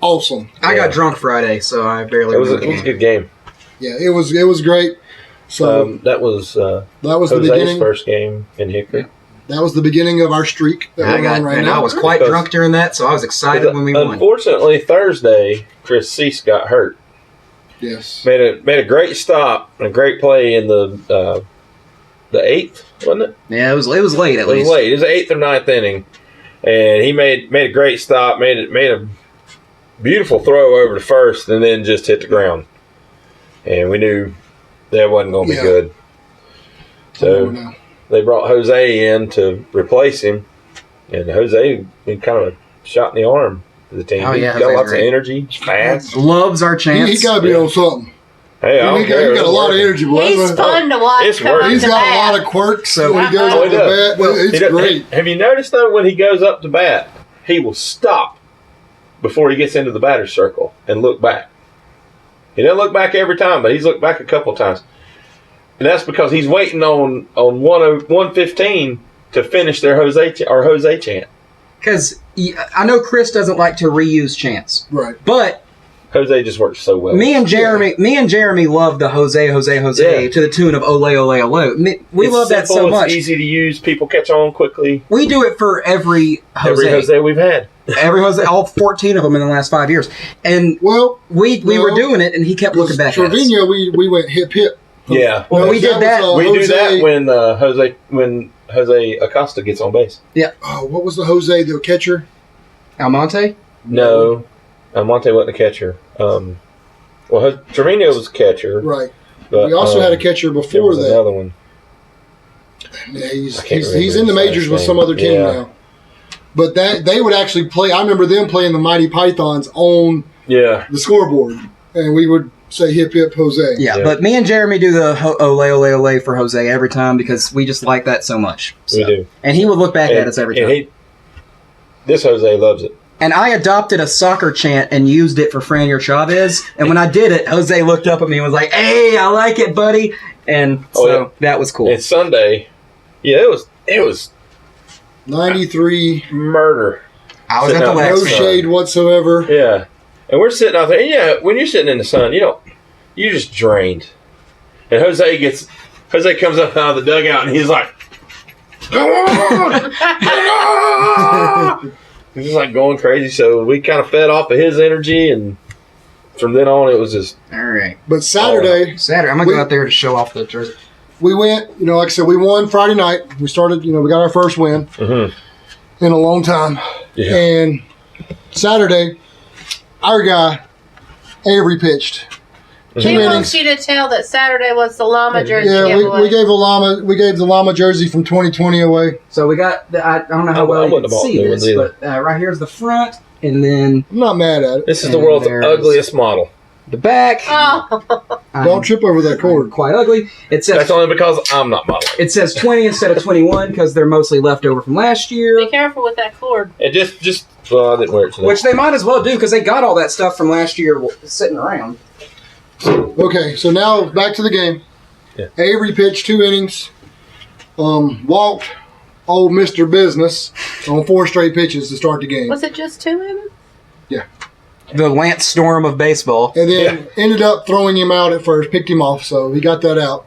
awesome. I Yeah. got drunk Friday, so I barely. It was remember a the game. good game. Yeah, it was great. So That was that was the Jose's beginning. first game in Hickory. That was the beginning of our streak that we're on right now. I was quite drunk during that, so I was excited when we won. Unfortunately, Thursday, Chris Cease got hurt. Yes. Made a great stop and a great play in the 8th, wasn't it? Yeah, it was late at least. It was late. It was the 8th or 9th inning, and he made a great stop. Made a beautiful throw over to first, and then just hit the ground. And we knew that wasn't going to be good. So they brought Jose in to replace him, and Jose been kind of a shot in the arm to the team. Oh, yeah, He's got Jose's lots great. of energy, fast. Loves our chance. He got to be on something. Hey, I don't care. He got a lot of energy, boy. He's fun to watch. It's come work. up He's to got bat. a lot of quirks So when he goes Oh, up he to does. bat. It's great. Have you noticed, though, when he goes up to bat, he will stop before he gets into the batter's circle and look back. He doesn't look back every time, but he's looked back a couple of times. And that's because he's waiting on 115 to finish their Jose chant. Because I know Chris doesn't like to reuse chants. Right. But Jose just works so well. me and Jeremy love the Jose Yeah. to the tune of Ole Ole Ole. We It's love that so simple, much. It's easy to use. People catch on quickly. We do it for every Jose. Every Jose we've had. Every Jose, all 14 of them in the last 5 years. And Well, we were doing it, and he kept looking back at us. Trevino, we went hip hip. Yeah. Well, we did that. was, We do Jose- that when Jose Acosta gets on base. what was the Jose, the catcher? Almonte? No. Monte wasn't a catcher. Trevino was a catcher. Right. But, We also had a catcher there before was that. another one. Yeah, he's I can't he's remember in the his majors last with some name. other team Yeah. now. But that they would actually play. I remember them playing the Mighty Pythons on Yeah. the scoreboard, and we would say hip hip Jose. Yeah, Yeah. but me and Jeremy do the Ole Ole Ole for Jose every time because we just like that so much. We So. do. And he would look back at us every time. And this Jose loves it. And I adopted a soccer chant and used it for Franier Chavez. And when I did it, Jose looked up at me and was like, "Hey, I like it, buddy." And so that was cool. And Sunday, yeah, it was 93, murder. I was at the no no last. shade whatsoever. Yeah. And we're sitting out there. And yeah, when you're sitting in the sun, you're just drained. And Jose comes up out of the dugout and he's like, "Come on! Come on!" He's just like going crazy. So we kind of fed off of his energy, and from then on, it was just All right. But Saturday, Saturday, I'm going to go out there to show off the jersey. we went. Like I said, we won Friday night. We started. We got our first win in a long time. yeah. And Saturday, our guy Avery pitched. He wants you to tell that Saturday was the llama jersey Yeah, giveaway. we gave the llama jersey from 2020 away. So we got, I don't know how I well you wouldn't can have bought see new this, ones but right here's the front, and then I'm not mad at it. This is the And world's there's- ugliest model. the back. Oh, Don't trip over that cord. Quite ugly. It says That's only because I'm not modeling. It says 20 instead of 21 because they're mostly left over from last be year, careful with that cord. It just well, I didn't wear it today. which they might as well do because they got all that stuff from last year sitting around. Okay, so now back to the game. Yeah. Avery pitched 2 innings. Walked old Mr. Business on 4 straight pitches to start the game. Was it just 2 innings? The Lance Storm of baseball. And then ended up throwing him out at first, picked him off, so he got that out.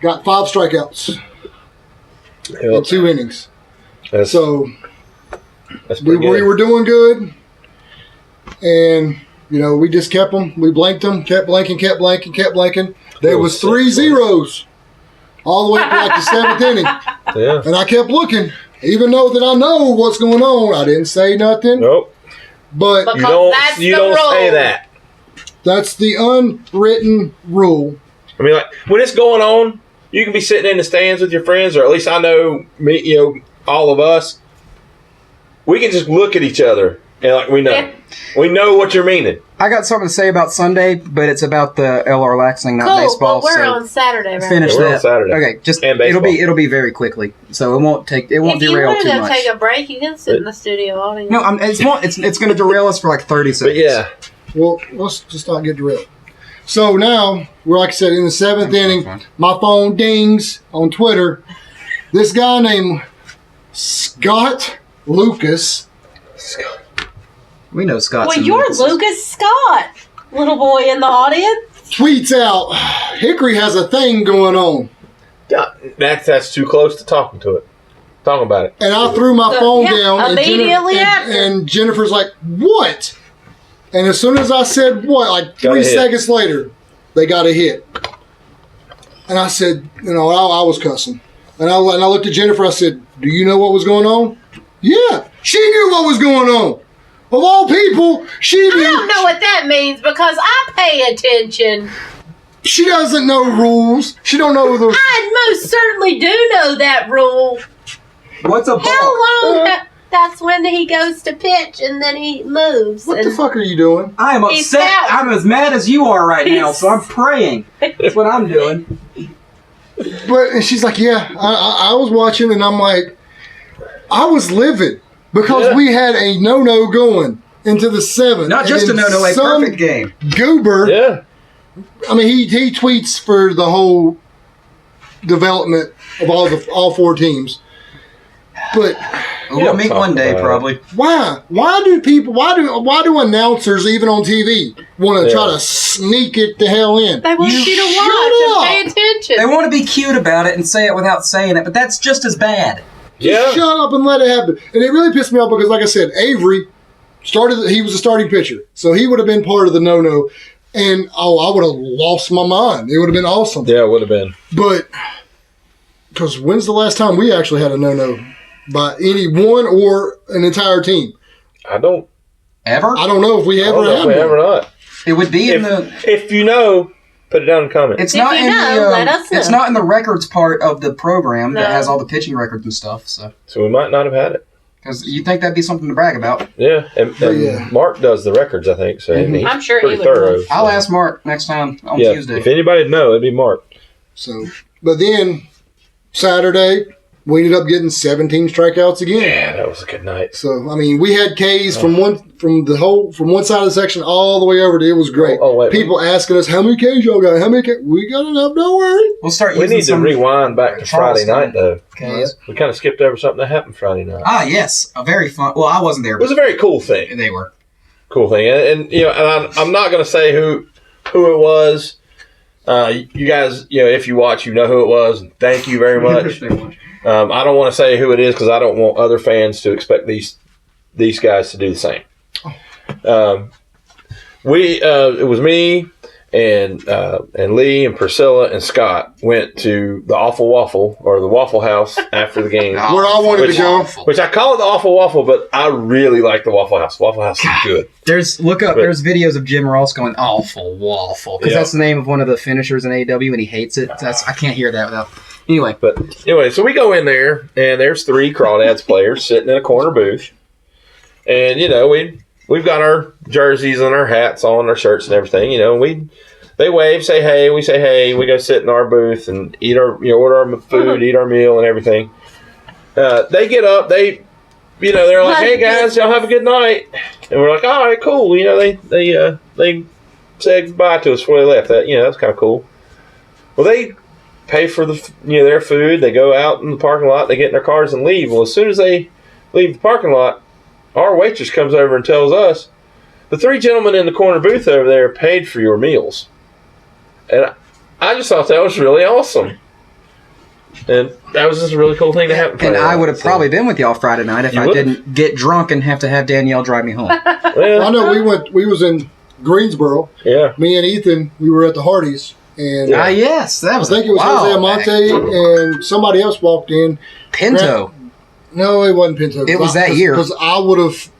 Got 5 strikeouts in 2 innings. That's, So that's we pretty good. were doing good. And, we just kept them. We blanked them, kept blanking. There was 3 zeros all the way to like the 7th inning. Yeah. And I kept looking, even though that I know what's going on. I didn't say nothing. Nope. But Because You don't. that's You the don't rule. say that. that's the unwritten rule. I mean, like when it's going on, you can be sitting in the stands with your friends, or at least I know me. All of us. We can just look at each other and we know. Yeah. We know what you're meaning. I got something to say about Sunday, but it's about the LR Laxing, not Cool, baseball. but we're so on Saturday, right? finish Yeah, we're on that. Saturday. Okay, just And baseball. it'll be very quickly, so it won't If derail you want too to much. take a break, you can sit in the studio audience. No, it's going to derail us for like 30 But seconds. yeah, Well, let's just not get drilled. So now, we're like I said, in the 7th inning, my phone dings on Twitter. This guy named Scott Lucas. We know Scott. Well, you're Lucas Scott, little boy in the audience. Tweets out, Hickory has a thing going on. that's too close to talking to it. Talking about it. And I threw my phone down. And immediately after. And Jennifer's like, what? And as soon as I said what, like 3 seconds later, they got a hit. And I said, I was cussing. And I looked at Jennifer, I said, do you know what was going on? Yeah, she knew what was going on. Of all people, she knew. I don't know what that means because I pay attention. She doesn't know rules. She don't know the... I most certainly do know that rule. What's a ball? How long? That's when he goes to pitch and then he moves. What the fuck are you doing? I am He's upset. out. I'm as mad as you are right now, so I'm praying. That's what I'm doing. And she's like, yeah, I was watching, and I'm like, I was livid because we had a no-no going into the 7th. Not just a no-no, a perfect game. Goober. Yeah. I mean, he tweets for the whole development of all 4 teams. But We'll meet one day, probably. why? Why do announcers, even on TV, want to try to sneak it the hell in? They want you to shut watch and pay attention. They want to be cute about it and say it without saying it, but that's just as bad. Just shut up and let it happen. And it really pissed me off because, like I said, Avery he was a starting pitcher, so he would have been part of the no-no. And I would have lost my mind. It would have been awesome. Yeah, it would have been. But because when's the last time we actually had a no-no by anyone or an entire team? I don't know if we ever have. Ever not. It would be if you know, put it down in the comments. It's not in let us know. It's not in the records part of the program that has all the pitching records and stuff. So we might not have had it. Because you think that'd be something to brag about. Yeah, and Mark does the records, I think. So I'm sure he would. Thorough. So. I'll ask Mark next time on Tuesday. If anybody'd know, it'd be Mark. So, but then Saturday, we ended up getting 17 strikeouts again. Yeah, that was a good night. So, I mean, we had Ks from one side of the section all the way over to it was great. Wait, people asking us, how many Ks y'all got? How many Ks? We got enough, don't worry. We'll start We need to rewind back to Friday night, though. Okay. We kind of skipped over something that happened Friday night. Ah, yes. A very fun... Well, I wasn't there. It was a very cool thing. They were. Cool thing. And I'm not going to say who it was. You guys, if you watch, you know who it was. Thank you very much. I don't want to say who it is because I don't want other fans to expect these guys to do the same. It was me and Lee and Priscilla and Scott went to the Awful Waffle or the Waffle House after the game. Where I wanted to go. Which I call it the Awful Waffle, but I really like the Waffle House. Waffle House is good. There's videos of Jim Ross going Awful Waffle because that's the name of one of the finishers in AEW and he hates it. I can't hear that without. Anyway, so we go in there and there's 3 Crawdads players sitting in a corner booth, and we've got our jerseys and our hats on, our shirts and everything. They wave, say hey, we say hey, we go sit in our booth and eat our order our food, eat our meal and everything. They get up, they're like, hey guys, y'all have a good night, and we're like, all right, cool. They said goodbye to us before they left. That's kind of cool. Well, they pay for their food. They go out in the parking lot. They get in their cars and leave. Well, as soon as they leave the parking lot, our waitress comes over and tells us, the 3 gentlemen in the corner booth over there paid for your meals. And I just thought that was really awesome. And that was just a really cool thing to happen. And I would have probably been with y'all Friday night if I didn't get drunk and have to have Danielle drive me home. Well, I know we was in Greensboro. Yeah. Me and Ethan, we were at the Hardee's. And yes, that was. I think it was Jose Amante and somebody else walked in. Pinto. No, it wasn't Pinto. It was that year. Because I would have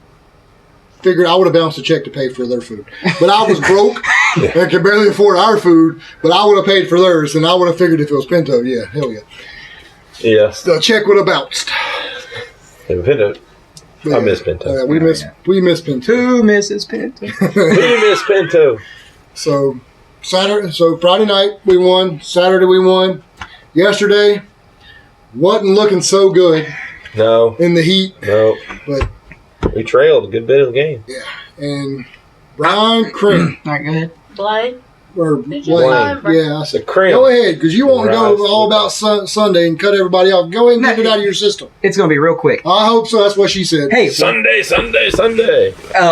figured I would have bounced a check to pay for their food. But I was broke and could barely afford our food, but I would have paid for theirs, and I would have figured if it was Pinto, yeah, hell yeah. Yeah. The check would have bounced. Pinto. I miss Pinto. We miss Pinto. Who misses Pinto? We miss Pinto. So Friday night we won. Saturday we won. Yesterday wasn't looking so good. No. In the heat. No. But we trailed a good bit of the game. Yeah. And Brian Crim. All right, go ahead. Blaine? Or Blaine. Yeah, I said Crim. Go ahead, because you want to go all about Sunday and cut everybody off. Go ahead and get it out of your system. It's going to be real quick. I hope so. That's what she said. Hey. Sunday.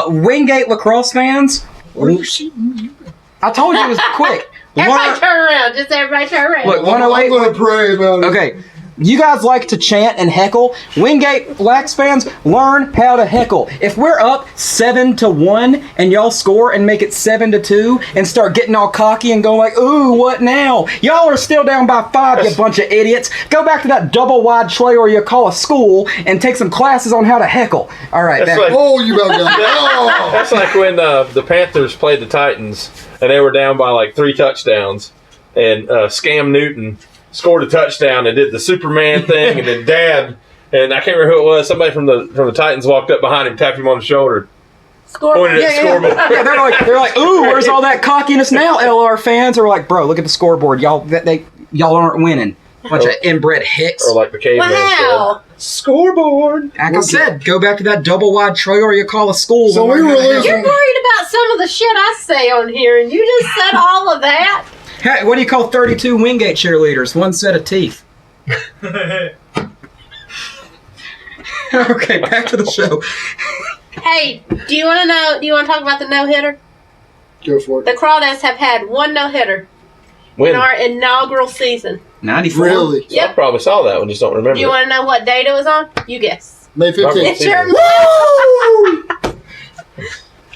Wingate lacrosse fans. What are you seeing? I told you it was quick. Everybody turn around. Just everybody turn around. Look, 108. I'm going to pray about it. Okay. You guys like to chant and heckle. Wingate Lax fans, learn how to heckle. If we're up 7-1 and y'all score and make it 7-2 and start getting all cocky and going like, ooh, what now? Y'all are still down by 5, you bunch of idiots. Go back to that double wide tray or you call a school and take some classes on how to heckle. All right. That's like, you about got that's like when the Panthers played the Titans and they were down by like 3 touchdowns and Scam Newton scored a touchdown and did the Superman thing and then dabbed, and I can't remember who it was. Somebody from the Titans walked up behind him, tapped him on the shoulder, pointed at the scoreboard. Yeah, they're like, ooh, where's all that cockiness now, LR fans? Or like, bro, look at the scoreboard. Y'all aren't winning. Bunch of inbred hicks. Or like the caveman Wow. said, scoreboard. Like I said, go back to that double wide tray or you call a school. So we were losing. You're worried about some of the shit I say on here, and you just said all of that. Hey, what do you call 32 Wingate cheerleaders? One set of teeth. Okay, back to the show. Hey, do you want to know? Do you want to talk about the no hitter? Go for it. The Crawdads have had one no hitter When? in our inaugural season. 94. Really? Yep. I probably saw that one, just don't remember. Do you want to know what date it was on? You guess. May 15th. It's your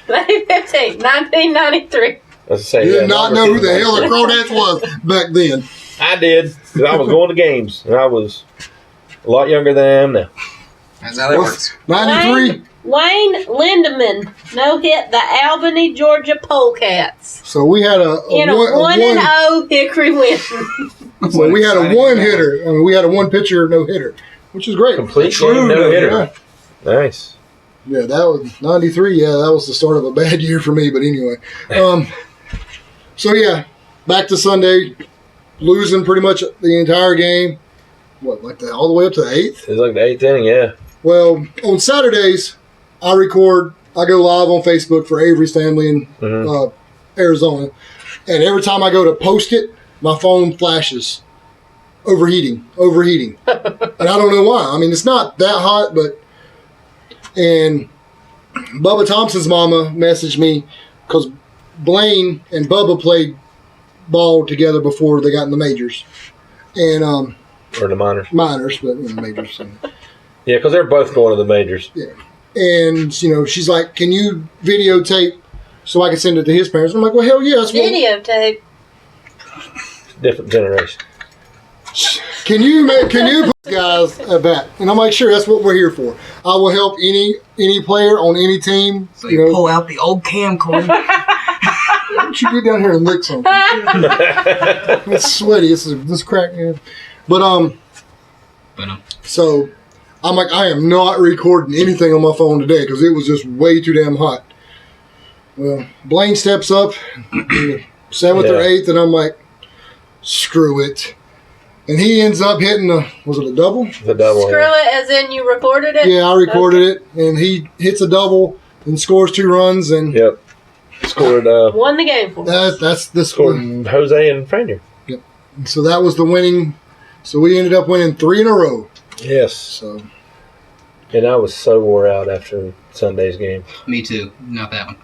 May 15th, 1993. As I say, You yeah, did not know who the hell the Crawdads was back then. I did, because I was going to games, and I was a lot younger than I am now. That's how that works. 93. Wayne Lindemann no hit the Albany, Georgia Polecats So we had a in a 1-0 Hickory win. So we had a one hitter. I mean, we had a one pitcher no hitter, which is great. Complete True game, no hitter. Yeah. Nice. Yeah, that was 93. Yeah, that was the start of a bad year for me. But anyway, so yeah, back to Sunday, losing pretty much the entire game. What, like all the way up to the 8th? It was like the 8th inning, yeah. Well, on Saturdays, I go live on Facebook for Avery's family in Arizona, and every time I go to post it, my phone flashes, overheating, and I don't know why. I mean, it's not that hot, and Bubba Thompson's mama messaged me because Blaine and Bubba played ball together before they got in the majors, and Or the minors. but majors. So. Yeah, because they're both going to the majors. Yeah. And, she's like, can you videotape so I can send it to his parents? I'm like, well, hell yes. Videotape. Different generation. Can you put guys at bat? And I'm like, sure, that's what we're here for. I will help any player on any team. So you pull out the old camcorder. Why don't you get down here and lick something? It's sweaty. This crack. Yeah. But, so I'm like, I am not recording anything on my phone today because it was just way too damn hot. Well, Blaine steps up in the 7th or 8th, and I'm like, screw it. And he ends up hitting was it a double? The double. Screw it, as in you recorded it? Yeah, I recorded it, and he hits a double and scores 2 runs, and Yep. Scored. Won the game for us. that's the score. Scored Jose and Franier. Yep. So that was the winning. So we ended up winning 3 in a row. Yes. So. And I was so wore out after Sunday's game. Me too. Not that one.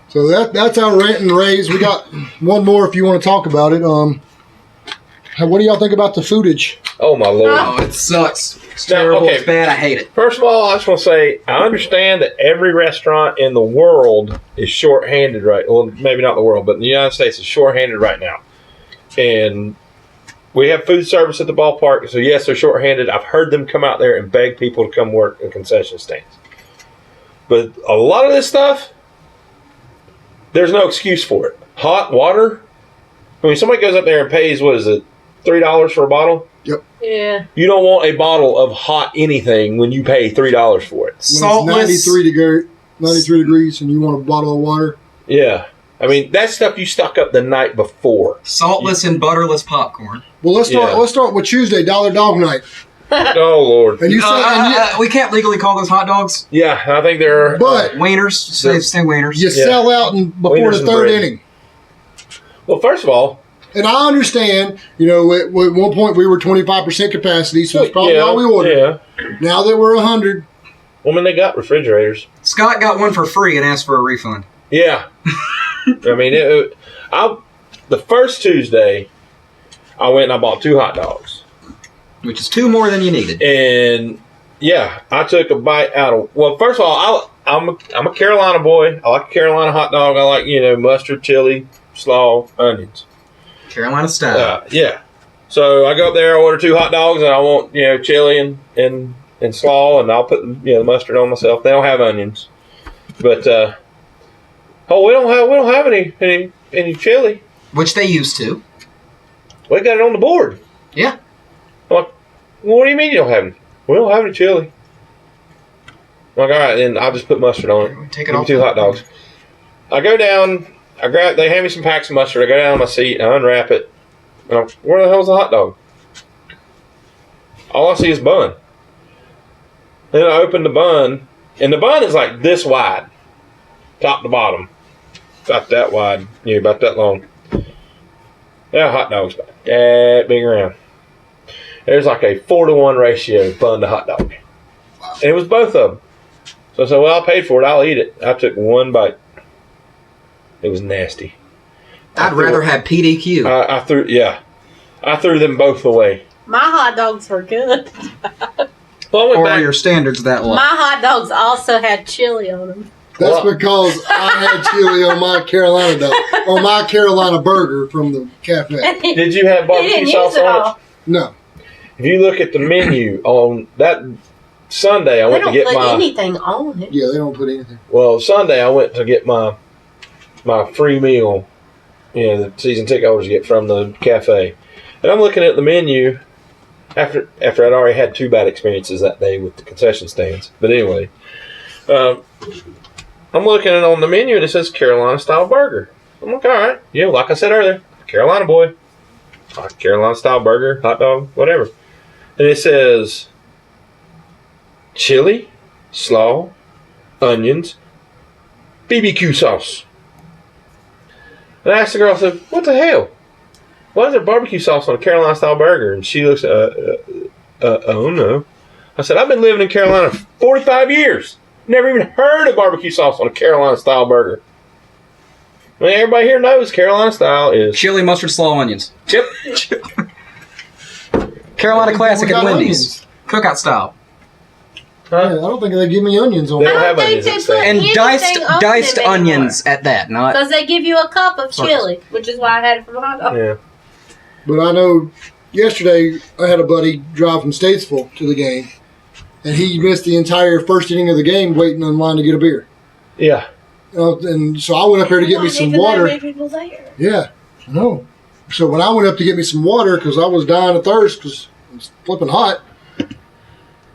So that's our rant and raise. We got one more if you want to talk about it. What do y'all think about the footage? Oh, my Lord. Oh, it sucks. It's terrible. Okay. It's bad. I hate it. First of all, I just want to say, I understand that every restaurant in the world is short-handed well, maybe not the world, but in the United States is short-handed right now. And we have food service at the ballpark, so yes, they're short-handed. I've heard them come out there and beg people to come work in concession stands. But a lot of this stuff, there's no excuse for it. Hot water, I mean, somebody goes up there and pays, what is it, $3 for a bottle? Yep. Yeah. You don't want a bottle of hot anything when you pay $3 for it. When it's 93 degrees, and you want a bottle of water. Yeah. I mean, that's stuff you stock up the night before. Saltless and butterless popcorn. Well, let's start with Tuesday, Dollar Dog Night. Oh, Lord. And you we can't legally call those hot dogs. Yeah, I think they're... But Wieners. Say wieners. you sell out before Wieners the and 3rd bread. inning. Well, first of all... And I understand, at one point we were 25% capacity, so it's probably all we ordered. Yeah. Now that we're 100. Well, I mean, they got refrigerators. Scott got one for free and asked for a refund. Yeah. I mean, the first Tuesday, I went and I bought 2 hot dogs. Which is 2 more than you needed. And yeah, I took a bite out of. Well, first of all, I'm a Carolina boy. I like a Carolina hot dog. I like mustard, chili, slaw, onions. Carolina style. Yeah. So I go up there, I order 2 hot dogs, and I want chili and slaw, and I'll put the mustard on myself. They don't have onions, but we don't have any chili. Which they used to. We got it on the board. Yeah. I'm like, well, what do you mean you don't have any? We don't have any chili. I'm like, all right, then I'll just put mustard on it. Take it Give me off. 2 hot dogs. I go down. They hand me some packs of mustard. I go down on my seat. I unwrap it. And I'm like, where the hell's the hot dog? All I see is bun. Then I open the bun, and the bun is like this wide, top to bottom. About that wide, about that long. Yeah, hot dogs about that big around. There's like a 4-to-1 ratio bun to hot dog. And it was both of them. So I said, well, I paid for it. I'll eat it. I took 1 bite. It was nasty. I'd rather have PDQ. I threw them both away. My hot dogs were good. Well, I went Or back. are your standards that low? My hot dogs also had chili on them. That's because I had chili on my Carolina dog, on my Carolina burger from the cafe. Did you have He barbecue didn't sauce use it on it? all. No, If you look at the menu on that Sunday, I They went to don't get put my. anything on it. yeah, they don't put anything. Well, Sunday I went to get my free meal. The season ticket holders get from the cafe, and I'm looking at the menu after I'd already had 2 bad experiences that day with the concession stands. But anyway, I'm looking at on the menu and it says Carolina style burger. I'm like, all right, like I said earlier, Carolina boy, Carolina style burger, hot dog, whatever. And it says chili, slaw, onions, BBQ sauce. And I asked the girl, I said, what the hell? Why is there barbecue sauce on a Carolina style burger? And she looks, oh no. I said, I've been living in Carolina for 45 years. Never even heard of barbecue sauce on a Carolina style burger. I mean, everybody here knows Carolina style is Chili, mustard, slaw, onions. chip. Carolina Classic We at got Wendy's. Cookout style. Yeah, I don't think they give me onions on They it. don't I have don't onions. think It's they put saying. And anything on diced them anymore. onions at that, not... Because they give you a cup of chili, which is why I had it from a hot dog. Yeah. But I know yesterday I had a buddy drive from Statesville to the game, and he missed the entire first inning of the game waiting in line to get a beer. Yeah. And so I went up there to get me some Even that water. many people there. Yeah, I know. So when I went up to get me some water, because I was dying of thirst, because it was flipping hot,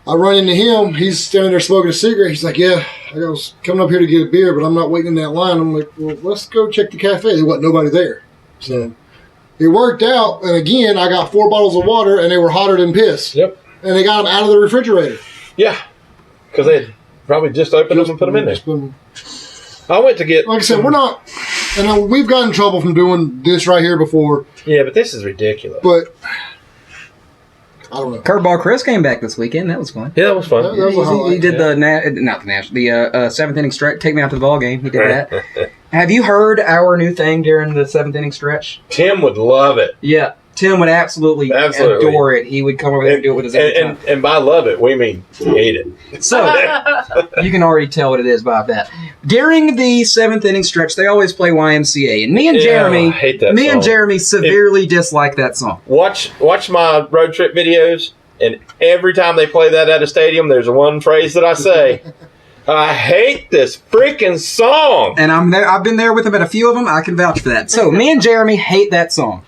I run into him. He's standing there smoking a cigarette. He's like, yeah, I was coming up here to get a beer, but I'm not waiting in that line. I'm like, well, let's go check the cafe. There wasn't nobody there. So it worked out. And again, I got 4 bottles of water, and they were hotter than piss. Yep. And they got them out of the refrigerator. Yeah. Because they had probably just opened them and put them in there. Just put 'em- I went to get. Like I said, we're not, and we've gotten in trouble from doing this right here before, Yeah, but this is ridiculous. but I don't know. Curveball Chris came back this weekend. That was fun. Yeah, that was fun. That was a He highlight. did the the 7th inning stretch. Take me out to the ball game. He did that. Have you heard our new thing during the 7th inning stretch? Tim would love it. Yeah, Tim would absolutely adore it. He would come over there and do it with his own time. And by love it, we mean hate it. So you can already tell what it is by that. During the 7th inning stretch, they always play YMCA, and me and I hate that me song. and Jeremy severely dislike that song. Watch my road trip videos, and every time they play that at a stadium, there's one phrase that I say. I hate this freaking song. And I'm there. I've been there with them at a few of them. I can vouch for that. So me and Jeremy hate that song.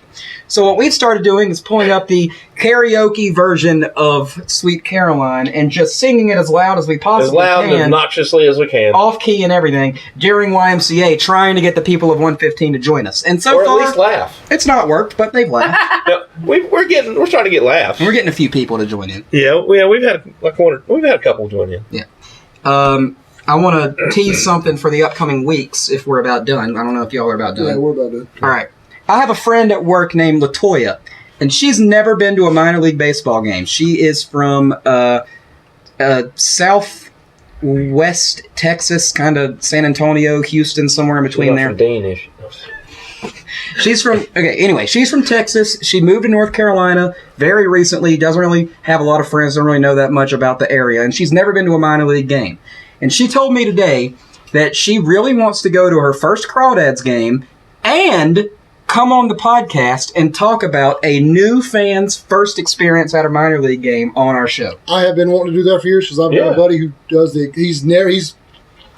So what we've started doing is pulling up the karaoke version of Sweet Caroline and just singing it as loud as we As possibly loud and can, obnoxiously as we can. off key and everything, during YMCA, trying to get the people of 115 to join us. And so Or at far, least laugh. it's not worked, but they've laughed. No, we're trying to get laughs. And we're getting a few people to join in. Yeah, we've had we've had a couple join in. I want to tease something for the upcoming weeks if we're about done. I don't know if y'all are about done. Yeah, we're about to. All right. I have a friend at work named LaToya, and she's never been to a minor league baseball game. She is from southwest Texas, kind of San Antonio, Houston, somewhere in between there. Danish. She's from Texas. She moved to North Carolina very recently. Doesn't really have a lot of friends. Don't really know that much about the area, and she's never been to a minor league game. And she told me today that she really wants to go to her first Crawdads game and come on the podcast and talk about a new fan's first experience at a minor league game on our show. I have been wanting to do that for years because I've got a buddy who does it. He's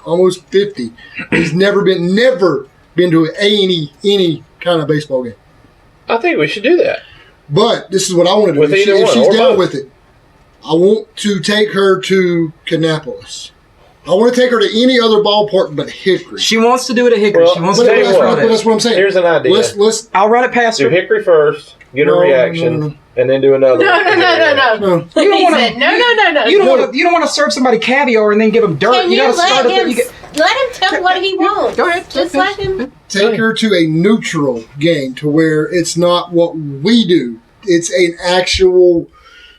almost 50. He's never been to any kind of baseball game. I think we should do that. But this is what I want to do. With either if one, she's or down both. with it, I want to take her to Kannapolis. I want to take her to any other ballpark but Hickory. She wants to do it at Hickory. Well, She wants But to do it at that's Crawdads. what I'm saying. Here's an idea. Let's I'll run it past Do her. Hickory first, get a reaction, and then do another. No. You don't He wanna- said, no. You don't want to serve somebody caviar and then give them dirt. Can You you got to start let at him, let him tell what he wants? Go ahead. Just let him. take her to a neutral game to where it's not what we do. It's an actual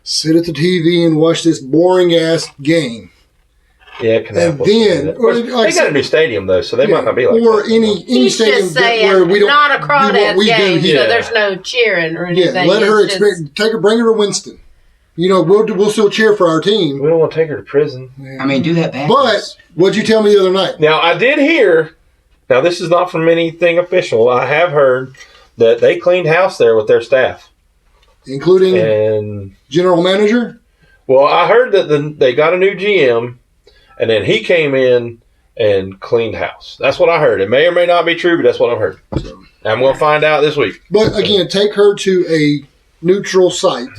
sit at the TV and watch this boring ass game. Yeah, Kannapolis. And then, or like I they said, got a new stadium though, so they might not be like or that. any He's stadium just saying, where we don't not a do Crawdads what we do game, here. so there's no cheering or Yeah, anything. let her It's just- experience. Bring her to Winston. We'll still cheer for our team. We don't want to take her to prison. I mean, do that back. But what'd you tell me the other night? Now I did hear. Now this is not from anything official. I have heard that they cleaned house there with their staff, Including and general manager? well, I heard that they got a new GM, and then he came in and cleaned house. That's what I heard. It may or may not be true, but that's what I've heard. So, I'm going to find out this week. but again, take her to a neutral site.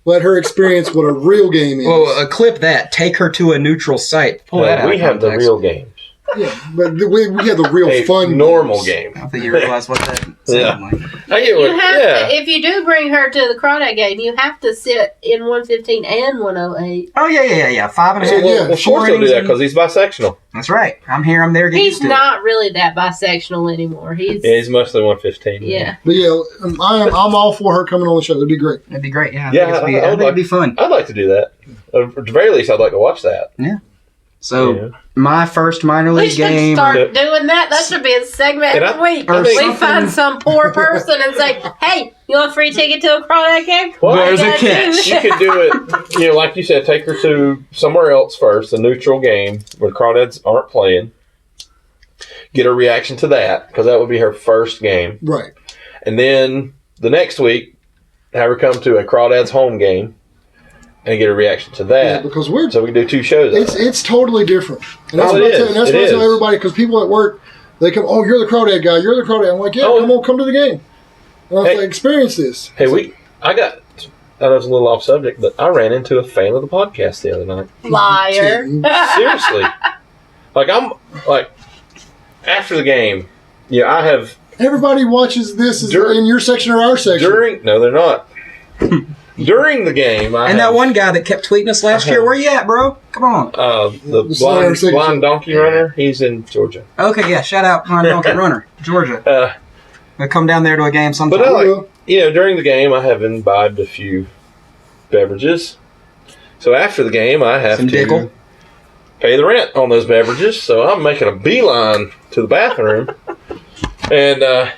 Let her experience what a real game is. Well, clip that. Take her to a neutral site. Pull that out. We of have the context. real games. Yeah, but we have the real A fun normal games. game. I don't think you realize what that sounded like. I get You what. have Yeah. to, if you do bring her to the Crawdad game, you have to sit in 115 and 108. Oh, yeah. 5 and a So, half. yeah, Well, of course they'll do that because he's bisexual. That's right. I'm here, I'm there, get He's used to not really that bisexual anymore. He's Yeah, he's mostly 115. yeah. But yeah, I'm all for her coming on the show. That'd be great. it. It'd be great, yeah. Yeah, I think I would it'd be fun. I'd like to do that. At the very least, I'd like to watch that. So, Yeah. my first minor We league should game. start doing that. That should be a segment And every week. or We something- find some poor person and say, "Hey, you want a free ticket to a Crawdad game?" Well, There's a You gotta do catch. You could do it, like you said, take her to somewhere else first, a neutral game where the Crawdads aren't playing. Get her reaction to that, because that would be her first game. Right. And then the next week, have her come to a Crawdads home game and get a reaction to Yeah, that. because we're So we can do 2 shows. out of it. it's totally different. And that's Oh, what it I tell, is. and that's It what I tell is. everybody, because people at work, they come, oh, you're the Crawdad guy, you're the Crawdad. I'm like, yeah, Oh. come to the game. And I was Hey. like, experience this. Hey, I know it's a little off subject, but I ran into a fan of the podcast the other night. Liar. Seriously. After the game, I have Everybody watches this is Dur- in your section or our section. no, they're not. During the game, And that one guy that kept tweeting us last year, where you at, bro? Come on. the The Slayer section. blind donkey runner, he's in Georgia. Okay, yeah, shout out Blind Donkey Runner, Georgia. We'll come down there to a game sometime. But I like, Well, during the game, I have imbibed a few beverages. So after the game, I have Some to Dickel. pay the rent on those beverages. So I'm making a beeline to the bathroom, and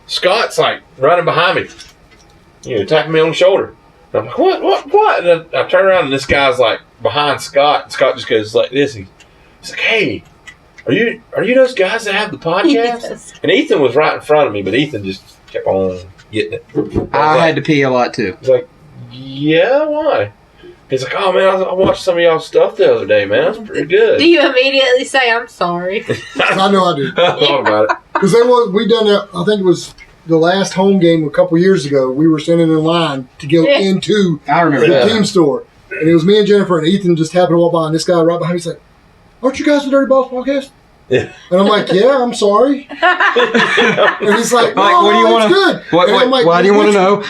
Scott's like running behind me, tapping me on the shoulder. And I'm like, what? And I turn around, and this guy's like behind Scott. And Scott just goes like this. He's like, hey, are you those guys that have the podcast? Yes. And Ethan was right in front of me, but Ethan just kept on getting it. I had to pee a lot too. He's like, yeah, why? He's like, oh man, I watched some of y'all's stuff the other day, man. That's pretty good. Do you immediately say, "I'm sorry"? I know I do. I thought about it. Because we done that, I think it was the last home game a couple years ago. We were standing in line to go Yeah. into I remember the that. team store. And it was me and Jennifer, and Ethan just happened to walk by, and this guy right behind me is like, aren't you guys the Dirty Balls podcast? Yeah. And I'm like, yeah, I'm sorry. And he's like, Like, no, what do you no, want it's to? good. And I'm like, Why do you want to "Which-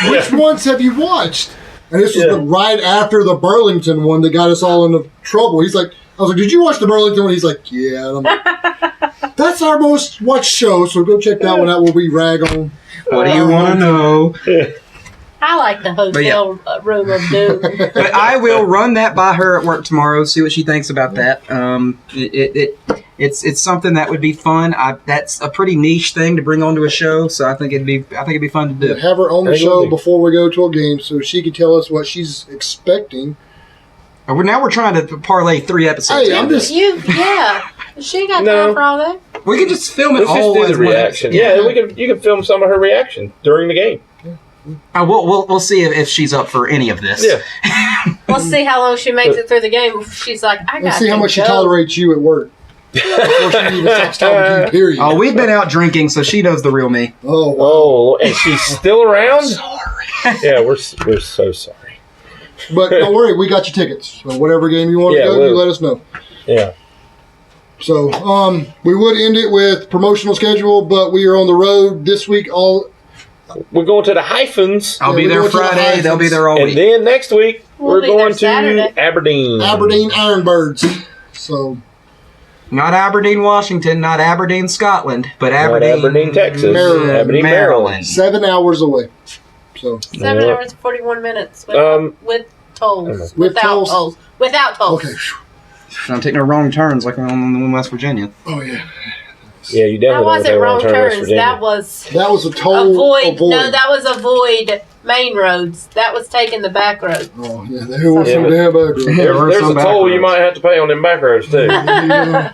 know? Which ones have you watched? And this was Yeah. right after the Burlington one that got us all into trouble. He's like, I was like, did you watch the Burlington one? He's like, yeah. And I'm like, that's our most watched show, so go check that one out where we rag on. What do you want to know? I like the hotel room of doom. But I will run that by her at work tomorrow. See what she thinks about that. It It's something that would be fun. That's a pretty niche thing to bring onto a show, so I think it'd be fun to do. Have her on the show before we go to a game, so she can tell us what she's expecting. Now we're trying to parlay 3 episodes. Hey, I'm just She ain't got time for all that. We can just film it Let's all just do as the reaction. Yeah, you can film some of her reaction during the game. We'll see if she's up for any of this. Yeah. We'll see how long she makes it through the game before she's like, I got Let's see how much go. she tolerates you at work. Before she even stops talking to you, period. Oh, we've been out drinking, so she knows the real me. Oh, wow. Oh, and she's still around? Sorry. Yeah, we're so sorry. But don't worry, we got your tickets. So whatever game you want to go, you let us know. Yeah. So, we would end it with promotional schedule, but we are on the road this week. We're going to the Hyphens. I'll be there Friday. They'll be there all And week. then next week, We'll we're be going there to Saturday. Aberdeen. Aberdeen Ironbirds. So, Not Aberdeen, Washington, not Aberdeen, Scotland, but Aberdeen, Not Aberdeen, Texas. Maryland. Aberdeen, Maryland. 7 hours away. So, 7 hours and 41 minutes with tolls. Without tolls. Without tolls. okay. Don't take no wrong turns like on West Virginia. Oh, yeah. Yeah, you definitely That wasn't don't wrong take a West turns. Virginia. That was That was a toll. avoid. No, that was avoid main roads. That was taking the back road. Oh, yeah. There was Yeah, some but- damn back road. Yeah. There's some a back toll roads. you might have to pay on them back roads, too. I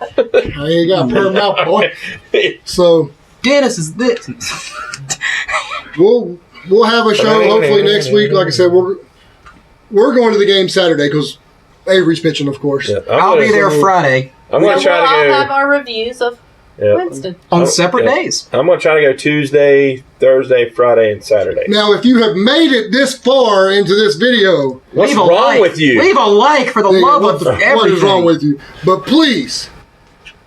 ain't got per mouth, boy. So, Dennis is this. we'll have a show hopefully next week. Like I said, we're going to the game Saturday because Avery's pitching, of course. Yeah, I'll be there Friday I'm going to So try we'll all to have go. our reviews of Yeah. Winston. on separate days. I'm going to try to go Tuesday, Thursday, Friday, and Saturday. Now, if you have made it this far into this video, What's Leave a wrong like. with you? Leave a like for the then love what of the everything. what is wrong with you? But please,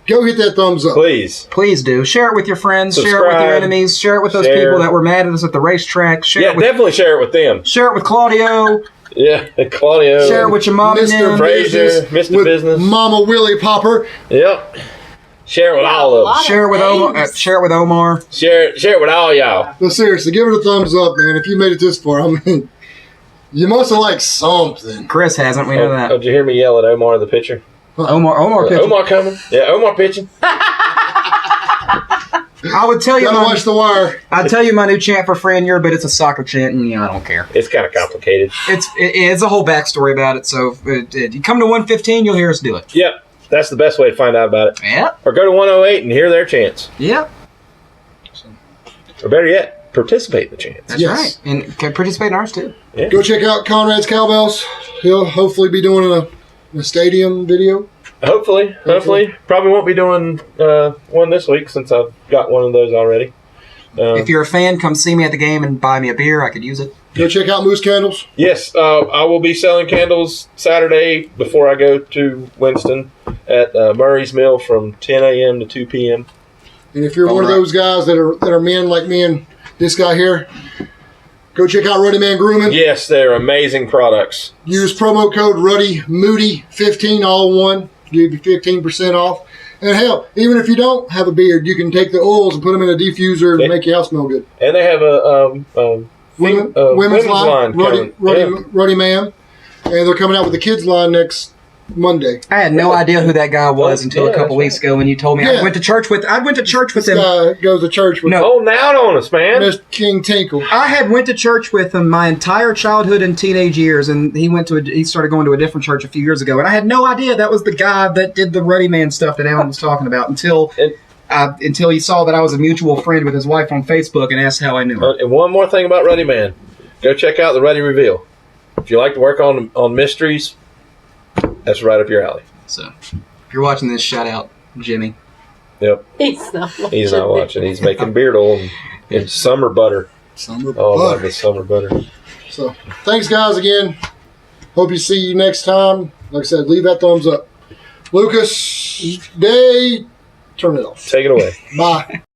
go hit that thumbs up. Please. Please do. Share it with your friends. Share it with your Subscribe. enemies. Share it with those Share. people that were mad at us at the racetrack. Share Yeah, it with definitely share it with them. Share it with Claudio. Yeah, Claudio. Share it with your mom and Mr. them. Frazier, Mr. with Business. Mama Willie Popper. Yep. Share it with all of them. Share it with Omar. Share it with Omar. Share it with all y'all. But seriously, give it a thumbs up, man. If you made it this far, I mean, you must have liked something. Chris hasn't. We know Oh, that. did you hear me yell at Omar the pitcher? Omar pitching. Omar coming. Yeah, Omar pitching. I would tell you. Gotta watch The Wire. I'd tell you my new chant for Fran Yer, but it's a soccer chant, and I don't care. It's kind of complicated. It's a whole backstory about it. So you come to 115, you'll hear us do it. Yep. That's the best way to find out about it. Yep. Or go to 108 and hear their chants. Yep. Or better yet, participate in the chants. That's Yes. right. And can participate in ours too. Go check out Conrad's Cowbells. He'll hopefully be doing a stadium video. Hopefully. Probably won't be doing one this week since I've got one of those already. If you're a fan, come see me at the game and buy me a beer. I could use it. Go check out Moose Candles. Yes, I will be selling candles Saturday before I go to Winston at Murray's Mill from 10 a.m. to 2 p.m. And if you're one of those guys that are men like me and this guy here, go check out Ruddy Man Grooming. Yes, they're amazing products. Use promo code Ruddy Moody 15 all one. Give you 15% off. And hell, even if you don't have a beard, you can take the oils and put them in a diffuser and make your house smell good. And they have a Women's line, coming. Ruddy Man. And they're coming out with the kids line next Monday. I had no idea who that guy was until a couple that's weeks ago when you told me. Yeah. I went to church with him. This guy goes to church with No. Holding out on us, man. Mr. King Tinkle. I had went to church with him my entire childhood and teenage years, and he started going to a different church a few years ago, and I had no idea that was the guy that did the Ruddy Man stuff that Alan was talking about until he saw that I was a mutual friend with his wife on Facebook and asked how I knew her. And one more thing about Ruddy Man. Go check out the Ruddy Reveal. If you like to work on mysteries, that's right up your alley. So, if you're watching this, shout out Jimmy. Yep. He's not watching. He's not watching. He's making beard oil and summer butter. Summer Oh, I love butter. the summer butter. So, thanks, guys, again. Hope you see you next time. Like I said, leave that thumbs up. Lucas, Day, turn it off. Take it away. Bye.